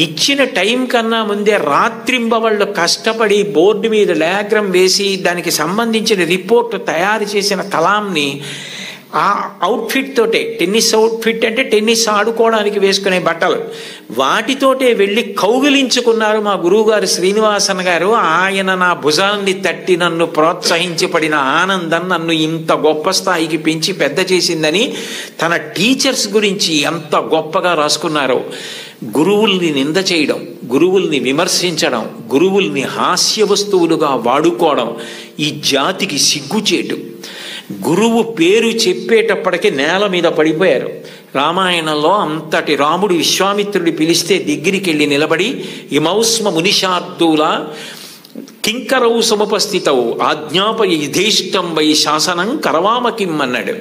ఇచ్చిన టైం కన్నా ముందే రాత్రింబవళ్ళు కష్టపడి బోర్డు మీద డయాగ్రామ్ వేసి దానికి సంబంధించిన రిపోర్ట్ తయారు చేసిన కలాంని ఆ అవుట్ఫిట్ తోటే, టెన్నిస్ అవుట్ఫిట్ అంటే టెన్నిస్ ఆడుకోవడానికి వేసుకునే బట్టలు, వాటితోటే వెళ్ళి కౌగిలించుకున్నారు మా గురువుగారు శ్రీనివాసన్ గారు. ఆయన నా భుజాన్ని తట్టి నన్ను ప్రోత్సహించి పడిన ఆనందం నన్ను ఇంత గొప్ప స్థాయికి పెంచి పెద్ద చేసిందని తన టీచర్స్ గురించి ఎంత గొప్పగా రాసుకున్నారో. గురువుల్ని నింద చేయడం, గురువుల్ని విమర్శించడం, గురువుల్ని హాస్య వస్తువులుగా వాడుకోవడం ఈ జాతికి సిగ్గుచేటు. గురువు పేరు చెప్పేటప్పటికీ నేల మీద పడిపోయారు. రామాయణంలో అంతటి రాముడు విశ్వామిత్రుడి పిలిస్తే దగ్గరికి వెళ్ళి నిలబడి ఇమౌస్మ మునిషార్దూల కింకరౌ సముపస్థితవు ఆజ్ఞాపయ యథేష్టం వై శాసనం కరవామకిం అన్నాడు.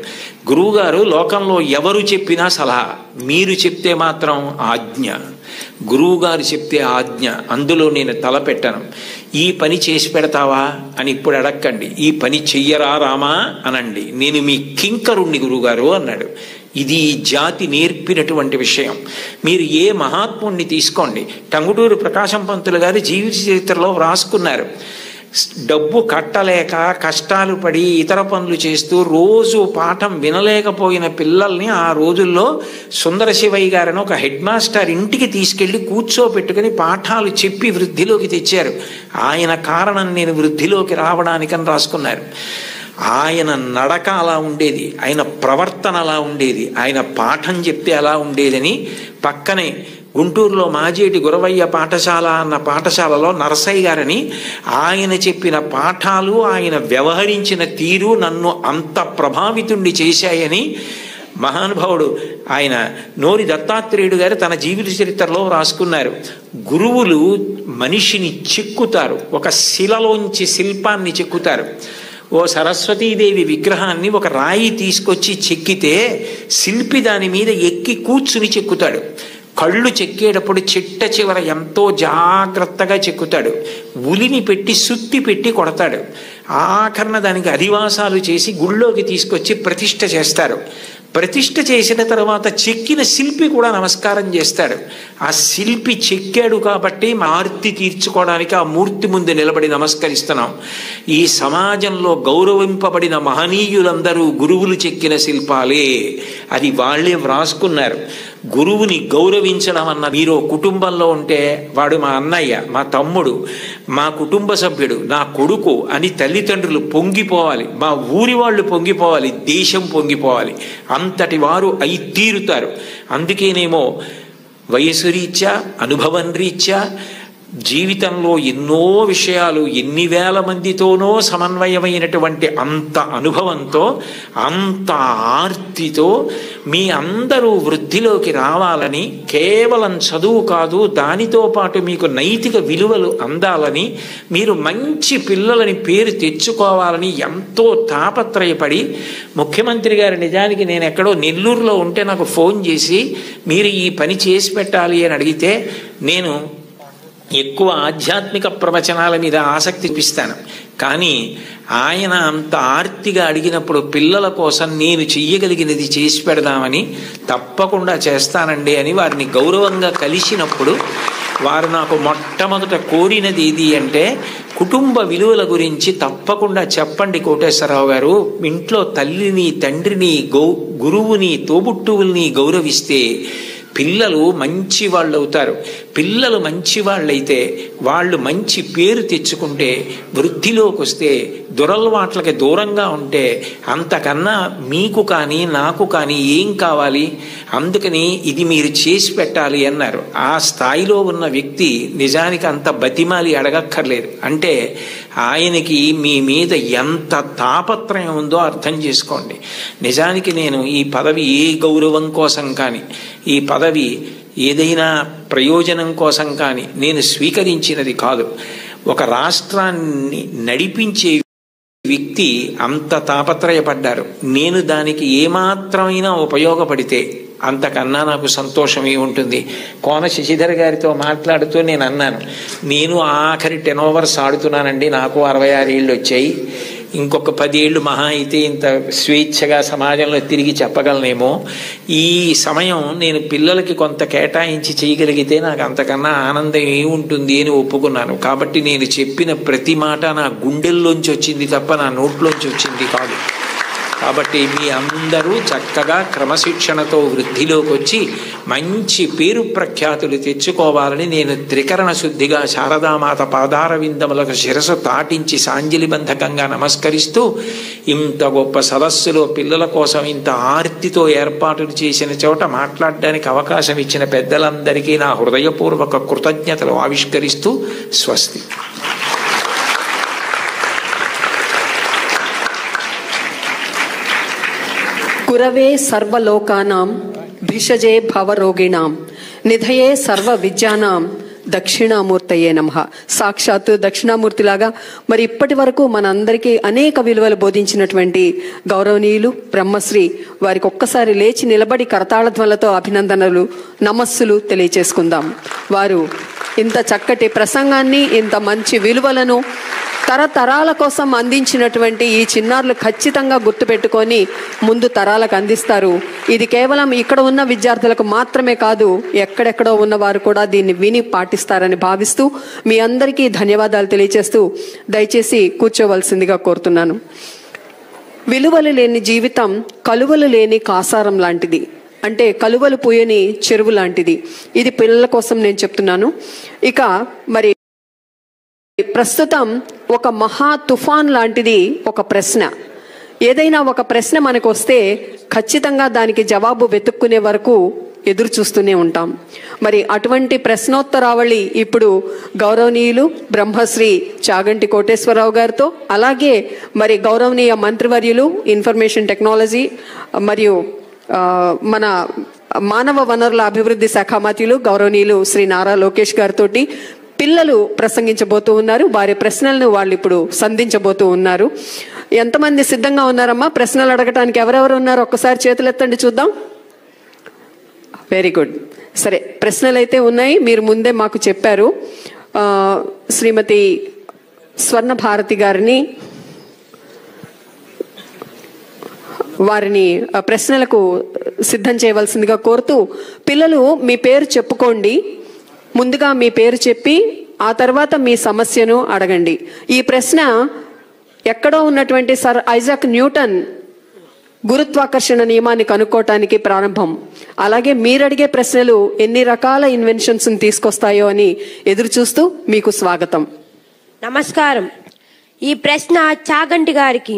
గురువుగారు లోకంలో ఎవరు చెప్పినా సలహా, మీరు చెప్తే మాత్రం ఆజ్ఞ. గురువుగారు చెప్తే ఆజ్ఞ, అందులో నేను తలపెట్టను. ఈ పని చేసి పెడతావా అని ఇప్పుడు అడక్కండి, ఈ పని చెయ్యరా రామా అనండి, నేను మీ కింకరుణ్ణి గురువుగారు అన్నాడు. ఇది ఈ జాతి నేర్పినటువంటి విషయం. మీరు ఏ మహాత్ముణ్ణి తీసుకోండి, టంగుటూరు ప్రకాశం పంతులు గారి జీవిత చరిత్రలో వ్రాసుకున్నారు. డబ్బు కట్టలేక కష్టాలు పడి ఇతర పనులు చేస్తూ రోజు పాఠం వినలేకపోయిన పిల్లల్ని ఆ రోజుల్లో సుందర శివయ్య గారని ఒక హెడ్ మాస్టర్ ఇంటికి తీసుకెళ్లి కూర్చోబెట్టుకుని పాఠాలు చెప్పి వృద్ధిలోకి తెచ్చారు. ఆయన కారణం నేను వృద్ధిలోకి రావడానికని రాసుకున్నారు. ఆయన నడక అలా ఉండేది, ఆయన ప్రవర్తన అలా ఉండేది, ఆయన పాఠం చెప్తే అలా ఉండేదని పక్కనే గుంటూరులో మాజేటి గురవయ్య పాఠశాల అన్న పాఠశాలలో నరసయ్య గారని ఆయన చెప్పిన పాఠాలు, ఆయన వ్యవహరించిన తీరు నన్ను అంత ప్రభావితుణ్ణి చేశాయని మహానుభావుడు ఆయన నోరి దత్తాత్రేయుడు గారు తన జీవిత చరిత్రలో రాసుకున్నారు. గురువులు మనిషిని చెక్కుతారు, ఒక శిలలోంచి శిల్పాన్ని చెక్కుతారు. ఓ సరస్వతీదేవి విగ్రహాన్ని ఒక రాయి తీసుకొచ్చి చెక్కితే శిల్పి దాని మీద ఎక్కి కూర్చుని చెక్కుతాడు. కళ్ళు చెక్కేటప్పుడు చిట్ట చివర ఎంతో జాగ్రత్తగా చెక్కుతాడు. ఉలిని పెట్టి సుత్తి పెట్టి కొడతాడు. ఆఖరణ దానికి అధివాసాలు చేసి గుళ్ళోకి తీసుకొచ్చి ప్రతిష్ఠ చేస్తారు. ప్రతిష్ఠ చేసిన తర్వాత చెక్కిన శిల్పి కూడా నమస్కారం చేస్తాడు. ఆ శిల్పి చెక్కాడు కాబట్టి ఆర్తి తీర్చుకోవడానికి ఆ మూర్తి ముందు నిలబడి నమస్కరిస్తున్నాం. ఈ సమాజంలో గౌరవింపబడిన మహనీయులందరూ గురువులు చెక్కిన శిల్పాలే, అది వాళ్ళే వ్రాసుకున్నారు. గురువుని గౌరవించడం అన్న, మీరు కుటుంబంలో ఉంటే వాడు మా అన్నయ్య, మా తమ్ముడు, మా కుటుంబ సభ్యుడు, నా కొడుకు అని తల్లిదండ్రులు పొంగిపోవాలి, మా ఊరి వాళ్ళు పొంగిపోవాలి, దేశం పొంగిపోవాలి. అంతటి వారు అయి తీరుతారు. అందుకేనేమో వయసు రీత్యా, అనుభవం రీత్యా, జీవితంలో ఎన్నో విషయాలు ఎన్ని వేల మందితోనో సమన్వయమైనటువంటి అంత అనుభవంతో, అంత ఆర్తితో మీ అందరూ వృద్ధిలోకి రావాలని, కేవలం చదువు కాదు దానితో పాటు మీకు నైతిక విలువలు అందాలని, మీరు మంచి పిల్లలని పేరు తెచ్చుకోవాలని ఎంతో తాపత్రయపడి, ముఖ్యమంత్రి గారు నిజానికి నేను ఎక్కడో నెల్లూరులో ఉంటే నాకు ఫోన్ చేసి మీరు ఈ పని చేసి పెట్టాలి అని అడిగితే, నేను ఎక్కువ ఆధ్యాత్మిక ప్రవచనాల మీద ఆసక్తి చూపిస్తాను. కానీ ఆయన అంత ఆర్తిగా అడిగినప్పుడు పిల్లల కోసం నేను చెయ్యగలిగినది చేసి పెడదామని, తప్పకుండా చేస్తానండి అని వారిని గౌరవంగా కలిసినప్పుడు వారు నాకు మొట్టమొదట కోరినది ఏది అంటే, కుటుంబ విలువల గురించి తప్పకుండా చెప్పండి కోటేశ్వరరావు గారు. ఇంట్లో తల్లిని, తండ్రిని, గురువుని, తోబుట్టువుల్ని గౌరవిస్తే పిల్లలు మంచి వాళ్ళు అవుతారు. పిల్లలు మంచి వాళ్ళైతే వాళ్ళు మంచి పేరు తెచ్చుకుంటే, వృద్ధిలోకి వస్తే, దురలవాట్లకి దూరంగా ఉంటే అంతకన్నా మీకు కానీ నాకు కానీ ఏం కావాలి? అందుకని ఇది మీరు చేసి పెట్టాలి అన్నారు. ఆ స్థాయిలో ఉన్న వ్యక్తి నిజానికి అంత బతిమాలి అడగక్కర్లేదు. అంటే ఆయనకి మీ మీద ఎంత తాపత్రయం ఉందో అర్థం చేసుకోండి. నిజానికి నేను ఈ పదవి ఏ గౌరవం కోసం కానీ, ఈ పదవి ఏదైనా ప్రయోజనం కోసం కానీ నేను స్వీకరించినది కాదు. ఒక రాష్ట్రాన్ని నడిపించే వ్యక్తి అంత తాపత్రయపడ్డారు. నేను దానికి ఏమాత్రమైనా ఉపయోగపడితే అంతకన్నా నాకు సంతోషమే ఉంటుంది. కోన శశిధర్ గారితో మాట్లాడుతూ నేను అన్నాను, నేను ఆఖరి 10 ఓవర్స్ ఆడుతున్నానండి, నాకు 66 ఏళ్ళు వచ్చాయి, ఇంకొక 10 ఏళ్ళు మహా అయితే ఇంత స్వేచ్ఛగా సమాజంలో తిరిగి చెప్పగలనేమో. ఈ సమయం నేను పిల్లలకి కొంత కేటాయించి చేయగలిగితే నాకు అంతకన్నా ఆనందం ఏముంటుంది అని ఒప్పుకున్నాను. కాబట్టి నేను చెప్పిన ప్రతి మాట నా గుండెల్లోంచి వచ్చింది తప్ప నా నోట్లోంచి వచ్చింది కాదు. కాబట్టి మీ అందరూ చక్కగా క్రమశిక్షణతో వృద్ధిలోకి వచ్చి మంచి పేరు ప్రఖ్యాతులు తెచ్చుకోవాలని నేను త్రికరణ శుద్ధిగా శారదామాత పాదార విందములకు శిరసు తాటించి సాంజలిబంధకంగా నమస్కరిస్తూ, ఇంత గొప్ప సదస్సులో పిల్లల కోసం ఇంత ఆర్తితో ఏర్పాటులు చేసిన చోట మాట్లాడడానికి అవకాశం ఇచ్చిన పెద్దలందరికీ నా హృదయపూర్వక కృతజ్ఞతలు ఆవిష్కరిస్తూ స్వస్తి. గురవే సర్వలోకానాం భిషజే భవరోగిణాం నిధయే సర్వ విద్యానాం దక్షిణామూర్తయే నమః. సాక్షాత్తు దక్షిణామూర్తిలాగా మరి ఇప్పటి వరకు మనందరికీ అనేక విలువలు బోధించినటువంటి గౌరవనీయులు బ్రహ్మశ్రీ వారికి ఒక్కసారి లేచి నిలబడి కరతాళధ్వనులతో అభినందనలు, నమస్సులు తెలియచేసుకుందాం. వారు ఇంత చక్కటి ప్రసంగాన్ని, ఇంత మంచి విలువలను తరతరాల కోసం అందించినటువంటి ఈ చిన్నారులు ఖచ్చితంగా గుర్తుపెట్టుకొని ముందు తరాలకు అందిస్తారు. ఇది కేవలం ఇక్కడ ఉన్న విద్యార్థులకు మాత్రమే కాదు, ఎక్కడెక్కడో ఉన్న వారు కూడా దీన్ని విని పాటిస్తారని భావిస్తూ మీ అందరికీ ధన్యవాదాలు తెలియజేస్తూ దయచేసి కూర్చోవలసిందిగా కోరుతున్నాను. విలువలు లేని జీవితం కలువలు లేని కాసారం లాంటిది, అంటే కలువలు పూయని చెరువు లాంటిది. ఇది పిల్లల కోసం నేను చెప్తున్నాను. ఇక మరి ప్రస్తుతం ఒక మహా తుఫాన్ లాంటిది ఒక ప్రశ్న. ఏదైనా ఒక ప్రశ్న మనకు వస్తే ఖచ్చితంగా దానికి జవాబు వెతుక్కునే వరకు ఎదురు చూస్తూనే ఉంటాం. మరి అటువంటి ప్రశ్నోత్తరావళి ఇప్పుడు గౌరవనీయులు బ్రహ్మశ్రీ చాగంటి కోటేశ్వరరావు గారితో, అలాగే మరి గౌరవనీయ మంత్రివర్యులు ఇన్ఫర్మేషన్ టెక్నాలజీ మరియు మన మానవ వనరుల అభివృద్ధి శాఖ మంత్రులు గౌరవనీయులు శ్రీ నారా లోకేష్ గారితో పిల్లలు ప్రసంగించబోతూ ఉన్నారు. వారి ప్రశ్నలను వాళ్ళు ఇప్పుడు సంధించబోతూ ఉన్నారు. ఎంతమంది సిద్ధంగా ఉన్నారమ్మా ప్రశ్నలు అడగటానికి? ఎవరెవరు ఉన్నారు ఒక్కసారి చేతులు ఎత్తండి చూద్దాం. Very good. సరే, ప్రశ్నలు అయితే ఉన్నాయి, మీరు ముందే మాకు చెప్పారు. శ్రీమతి స్వర్ణ భారతి గారిని వారిని ప్రశ్నలకు సిద్ధం చేయవలసిందిగా కోరుతూ, పిల్లలు మీ పేరు చెప్పుకోండి. ముందుగా మీ పేరు చెప్పి ఆ తర్వాత మీ సమస్యను అడగండి. ఈ ప్రశ్న ఎక్కడో ఉన్నటువంటి సర్ ఐజాక్ న్యూటన్ గురుత్వాకర్షణ నియమాన్ని కనుక్కోవటానికి ప్రారంభం. అలాగే మీరు అడిగే ప్రశ్నలు ఎన్ని రకాల ఇన్వెన్షన్స్ తీసుకొస్తాయో అని ఎదురు చూస్తూ మీకు స్వాగతం. నమస్కారం. ఈ ప్రశ్న చాగంటి గారికి.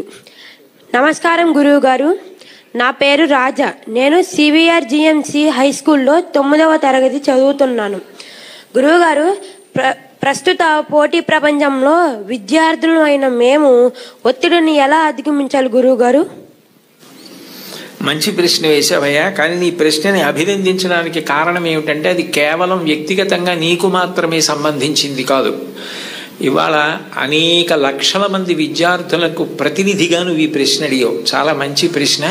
నమస్కారం గురువు గారు. నా పేరు రాజా. నేను సివిఆర్ జిఎంసి హై స్కూల్లో 9వ తరగతి చదువుతున్నాను. గురువుగారు, ప్రస్తుత పోటీ ప్రపంచంలో విద్యార్థులు అయిన మేము ఒత్తిడిని ఎలా అధిగమించాలి గురువుగారు? మంచి ప్రశ్న వేసావయ్యా. కానీ నీ ప్రశ్నని అభినందించడానికి కారణం ఏమిటంటే అది కేవలం వ్యక్తిగతంగా నీకు మాత్రమే సంబంధించింది కాదు. ఇవాళ అనేక లక్షల మంది విద్యార్థులకు ప్రతినిధిగా నువ్వు ఈ ప్రశ్న అడిగావు. చాలా మంచి ప్రశ్న.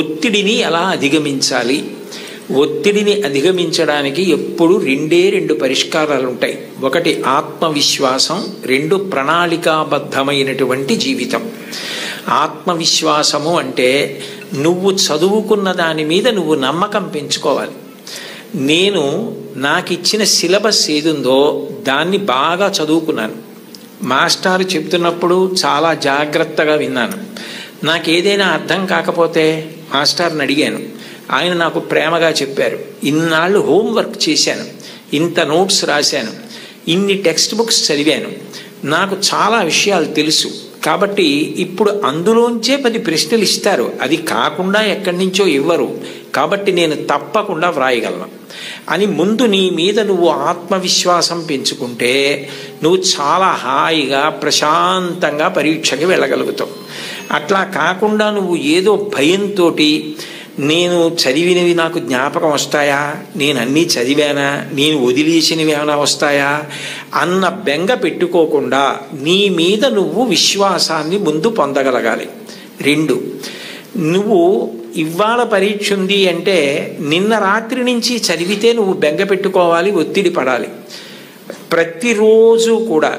ఒత్తిడిని ఎలా అధిగమించాలి? ఒత్తిడిని అధిగమించడానికి ఎప్పుడు రెండు పరిష్కారాలు ఉంటాయి. ఒకటి ఆత్మవిశ్వాసం, 2 ప్రణాళికాబద్ధమైనటువంటి జీవితం. ఆత్మవిశ్వాసము అంటే నువ్వు చదువుకున్న దాని మీద నువ్వు నమ్మకం పెంచుకోవాలి. నాకు ఇచ్చిన సిలబస్ ఏదుందో దాన్ని బాగా చదువుకున్నాను. మాస్టారు చెప్తున్నప్పుడు చాలా జాగ్రత్తగా విన్నాను. నాకు ఏదైనా అర్థం కాకపోతే మాస్టర్ని అడిగాను. ఆయన నాకు ప్రేమగా చెప్పారు. ఇన్నాళ్ళు హోంవర్క్ చేశాను, ఇంత నోట్స్ రాశాను, ఇన్ని టెక్స్ట్ బుక్స్ చదివాను, నాకు చాలా విషయాలు తెలుసు. కాబట్టి ఇప్పుడు అందులోంచే 10 ప్రశ్నలు ఇస్తారు, అది కాకుండా ఎక్కడి నుంచో ఇవ్వరు. కాబట్టి నేను తప్పకుండా వ్రాయగలను అని ముందు నీ మీద నువ్వు ఆత్మవిశ్వాసం పెంచుకుంటే నువ్వు చాలా హాయిగా ప్రశాంతంగా పరీక్షకి వెళ్ళగలుగుతావు. అట్లా కాకుండా నువ్వు ఏదో భయంతో నేను చదివినవి నాకు జ్ఞాపకం వస్తాయా, నేను అన్నీ చదివానా, నేను వదిలేసినవి ఏమైనా వస్తాయా అన్న బెంగ పెట్టుకోకుండా నీ మీద నువ్వు విశ్వాసాన్ని ముందు పొందగలగాలి. 2, నువ్వు ఇవాళ పరీక్ష ఉంది అంటే నిన్న రాత్రి నుంచి చదివితే నువ్వు బెంగ పెట్టుకోవాలి, ఒత్తిడి పడాలి. ప్రతిరోజు కూడా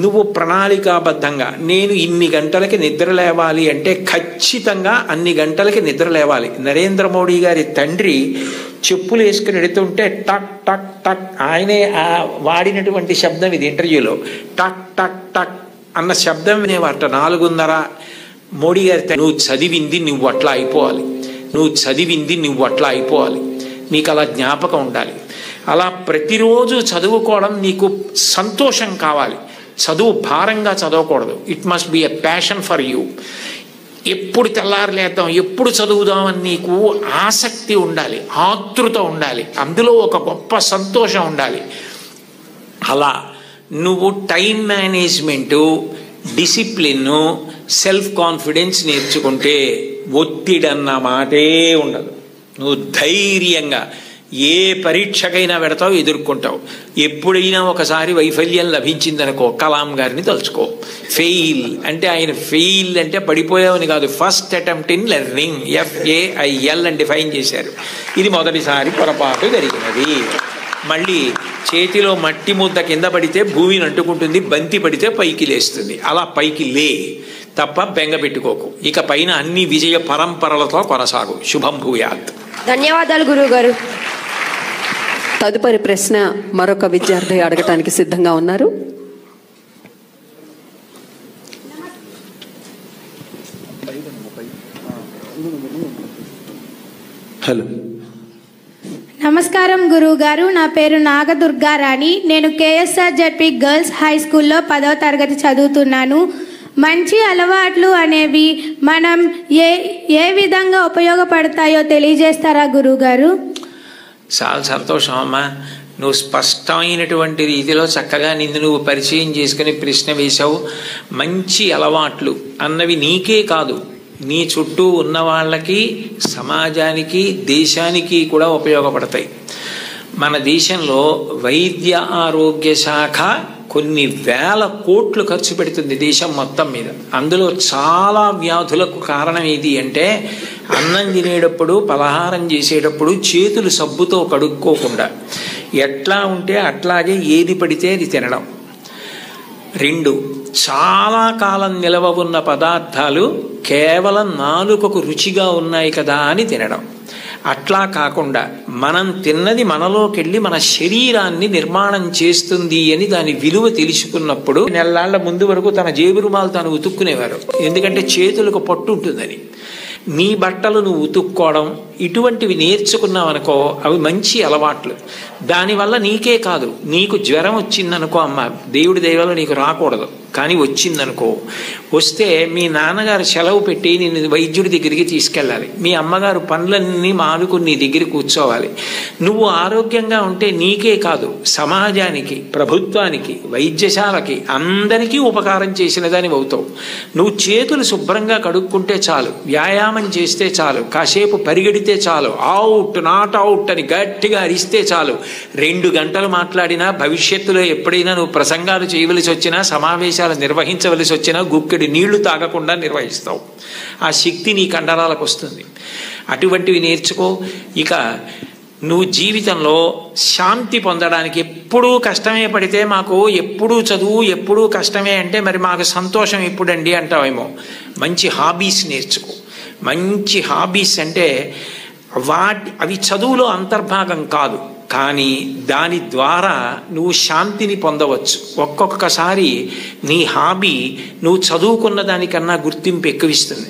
నువ్వు ప్రణాళికాబద్ధంగా నేను ఇన్ని గంటలకి నిద్ర లేవాలి అంటే ఖచ్చితంగా అన్ని గంటలకి నిద్ర లేవాలి. నరేంద్ర మోడీ గారి తండ్రి చెప్పులు వేసుకుని ఎడుతుంటే టక్ టక్ టక్, ఆయనే వాడినటువంటి శబ్దం ఇది ఇంటర్వ్యూలో. టక్ టక్ టక్ అన్న శబ్దం వినేవారట 4:30. మోడీ గారి నువ్వు చదివింది నువ్వు అట్లా అయిపోవాలి, నువ్వు చదివింది నువ్వు అట్లా అయిపోవాలి, నీకు అలా జ్ఞాపకం ఉండాలి. అలా ప్రతిరోజు చదువుకోవడం నీకు సంతోషం కావాలి. చదువు భారంగా చదవకూడదు. It must be a passion for you. ఎప్పుడు తెల్లారలేద్దాం, ఎప్పుడు చదువుదామని నీకు ఆసక్తి ఉండాలి, ఆతృత ఉండాలి, అందులో ఒక గొప్ప సంతోషం ఉండాలి. అలా నువ్వు time management, discipline, self confidence నేర్చుకుంటే ఒత్తిడి అన్న మాటే ఉండదు. నువ్వు ధైర్యంగా ఏ పరీక్షకైనా పెడతావు, ఎదుర్కొంటావు. ఎప్పుడైనా ఒకసారి వైఫల్యం లభించిందనుకో, కలాం గారిని తలుచుకో. ఫెయిల్ అంటే ఆయన ఫెయిల్ అంటే పడిపోయావని కాదు, first attempt in learning, FAIL అని డిఫైన్ చేశారు. ఇది మొదటిసారి పొరపాటు జరిగినది. మళ్ళీ చేతిలో మట్టి ముద్ద కింద పడితే భూమిని అంటుకుంటుంది, బంతి పడితే పైకి లేస్తుంది. అలా పైకి లే తప్ప బెంగ పెట్టుకోకు. ఇక పైన అన్ని విజయ పరంపరలతో కొనసాగు. శుభం భూయాత్. ధన్యవాదాలు గురువు గారు. తదుపరి ప్రశ్న మరొక విద్యార్థి అడగటానికి సిద్ధంగా ఉన్నారు. హలో, నమస్కారం గురువు గారు. నా పేరు నాగదుర్గారాణి. నేను KSRZP గర్ల్స్ హై స్కూల్లో 10వ తరగతి చదువుతున్నాను. మంచి అలవాట్లు అనేవి మనం ఏ విధంగా ఉపయోగపడతాయో తెలియజేస్తారా గురువు గారు? చాలా సంతోషం అమ్మా. నువ్వు స్పష్టమైనటువంటి రీతిలో చక్కగా నిన్ను నువ్వు పరిచయం చేసుకుని ప్రశ్న వేశావు. మంచి అలవాట్లు అన్నవి నీకే కాదు, నీ చుట్టూ ఉన్న వాళ్ళకి, సమాజానికి, దేశానికి కూడా ఉపయోగపడతాయి. మన దేశంలో వైద్య ఆరోగ్య శాఖ కొన్ని వేల కోట్లు ఖర్చు పెడుతుంది దేశం మొత్తం మీద. అందులో చాలా వ్యాధులకు కారణం ఏది అంటే అన్నం తినేటప్పుడు, పలహారం చేసేటప్పుడు చేతులు సబ్బుతో కడుక్కోకుండా ఎట్లా ఉంటే అట్లాగే ఏది పడితే అది తినడం. 2, చాలా కాలం నిలవ ఉన్న పదార్థాలు కేవలం నాలుకకు రుచిగా ఉన్నాయి కదా అని తినడం. అట్లా కాకుండా మనం తిన్నది మనలోకెళ్ళి మన శరీరాన్ని నిర్మాణం చేస్తుంది అని దాని విలువ తెలుసుకున్నప్పుడు నెలల ముందు వరకు తన జేబు రుమాలు తాను ఉతుక్కునేవారు, ఎందుకంటే చేతులకు పట్టు ఉంటుందని. నీ బట్టలు నువ్వు ఉతుక్కోవడం, ఇటువంటివి నేర్చుకున్నావు అనుకో, అవి మంచి అలవాట్లు. దానివల్ల నీకే కాదు, నీకు జ్వరం వచ్చిందనుకో, అమ్మ దేవుడి దయవల్ల నీకు రాకూడదు కానీ వచ్చిందనుకో, వస్తే మీ నాన్నగారు సెలవు పెట్టి నిన్ను వైద్యుడి దగ్గరికి తీసుకెళ్ళాలి, మీ అమ్మగారు పనులన్నీ మానుకుని నీ దగ్గర కూర్చోవాలి. నువ్వు ఆరోగ్యంగా ఉంటే నీకే కాదు, సమాజానికి, ప్రభుత్వానికి, వైద్యశాలకి, అందరికీ ఉపకారం చేసిన దాని అవుతావు. నువ్వు చేతులు శుభ్రంగా కడుక్కుంటే చాలు, వ్యాయామం చేస్తే చాలు, కాసేపు పరిగెడితే చాలు, అవుట్ నాట్ అవుట్ అని గట్టిగా అరిస్తే చాలు, 2 గంటలు మాట్లాడినా, భవిష్యత్తులో ఎప్పుడైనా నువ్వు ప్రసంగాలు చేయవలసి వచ్చినా, సమావేశాలు నిర్వహించవలసి వచ్చినా గుక్కెడి నీళ్లు తాగకుండా నిర్వహిస్తావు. ఆ శక్తి నీ కండరాలకు వస్తుంది. అటువంటివి నేర్చుకో. ఇక నువ్వు జీవితంలో శాంతి పొందడానికి ఎప్పుడూ కష్టమే పడితే, మాకు ఎప్పుడూ చదువు ఎప్పుడూ కష్టమే అంటే మరి మాకు సంతోషం ఎప్పుడండి అంటావేమో. మంచి హాబీస్ నేర్చుకో. మంచి హాబీస్ అంటే అవి చదువులో అంతర్భాగం కాదు, కానీ దాని ద్వారా నువ్వు శాంతిని పొందవచ్చు. ఒక్కొక్కసారి నీ హాబీ నువ్వు చదువుకున్న దానికన్నా గుర్తింపు ఎక్కువిస్తుంది.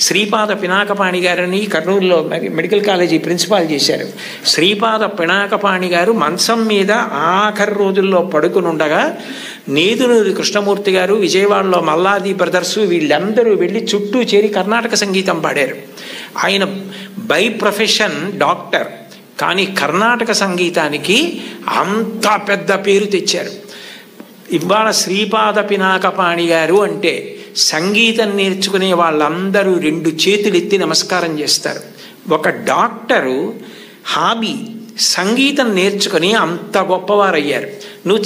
శ్రీపాద పినాకపాణి గారిని కర్నూలులో మెడికల్ కాలేజీ ప్రిన్సిపాల్ చేశారు. శ్రీపాద పినాకపాణి గారు మంచం మీద ఆఖరి రోజుల్లో పడుకుని ఉండగా నేదునూరి కృష్ణమూర్తి గారు, విజయవాడలో మల్లాది బ్రదర్సు, వీళ్ళందరూ వెళ్ళి చుట్టూ చేరి కర్ణాటక సంగీతం పాడారు. ఆయన బై ప్రొఫెషన్ డాక్టర్, కానీ కర్ణాటక సంగీతానికి అంత పెద్ద పేరు తెచ్చారు. ఇవాళ శ్రీపాద పినాకపాణి గారు అంటే సంగీతం నేర్చుకునే వాళ్ళందరూ 2 చేతులు ఎత్తి నమస్కారం చేస్తారు. ఒక డాక్టరు హాబీ సంగీతం నేర్చుకుని అంత గొప్పవారయ్యారు. నువ్వు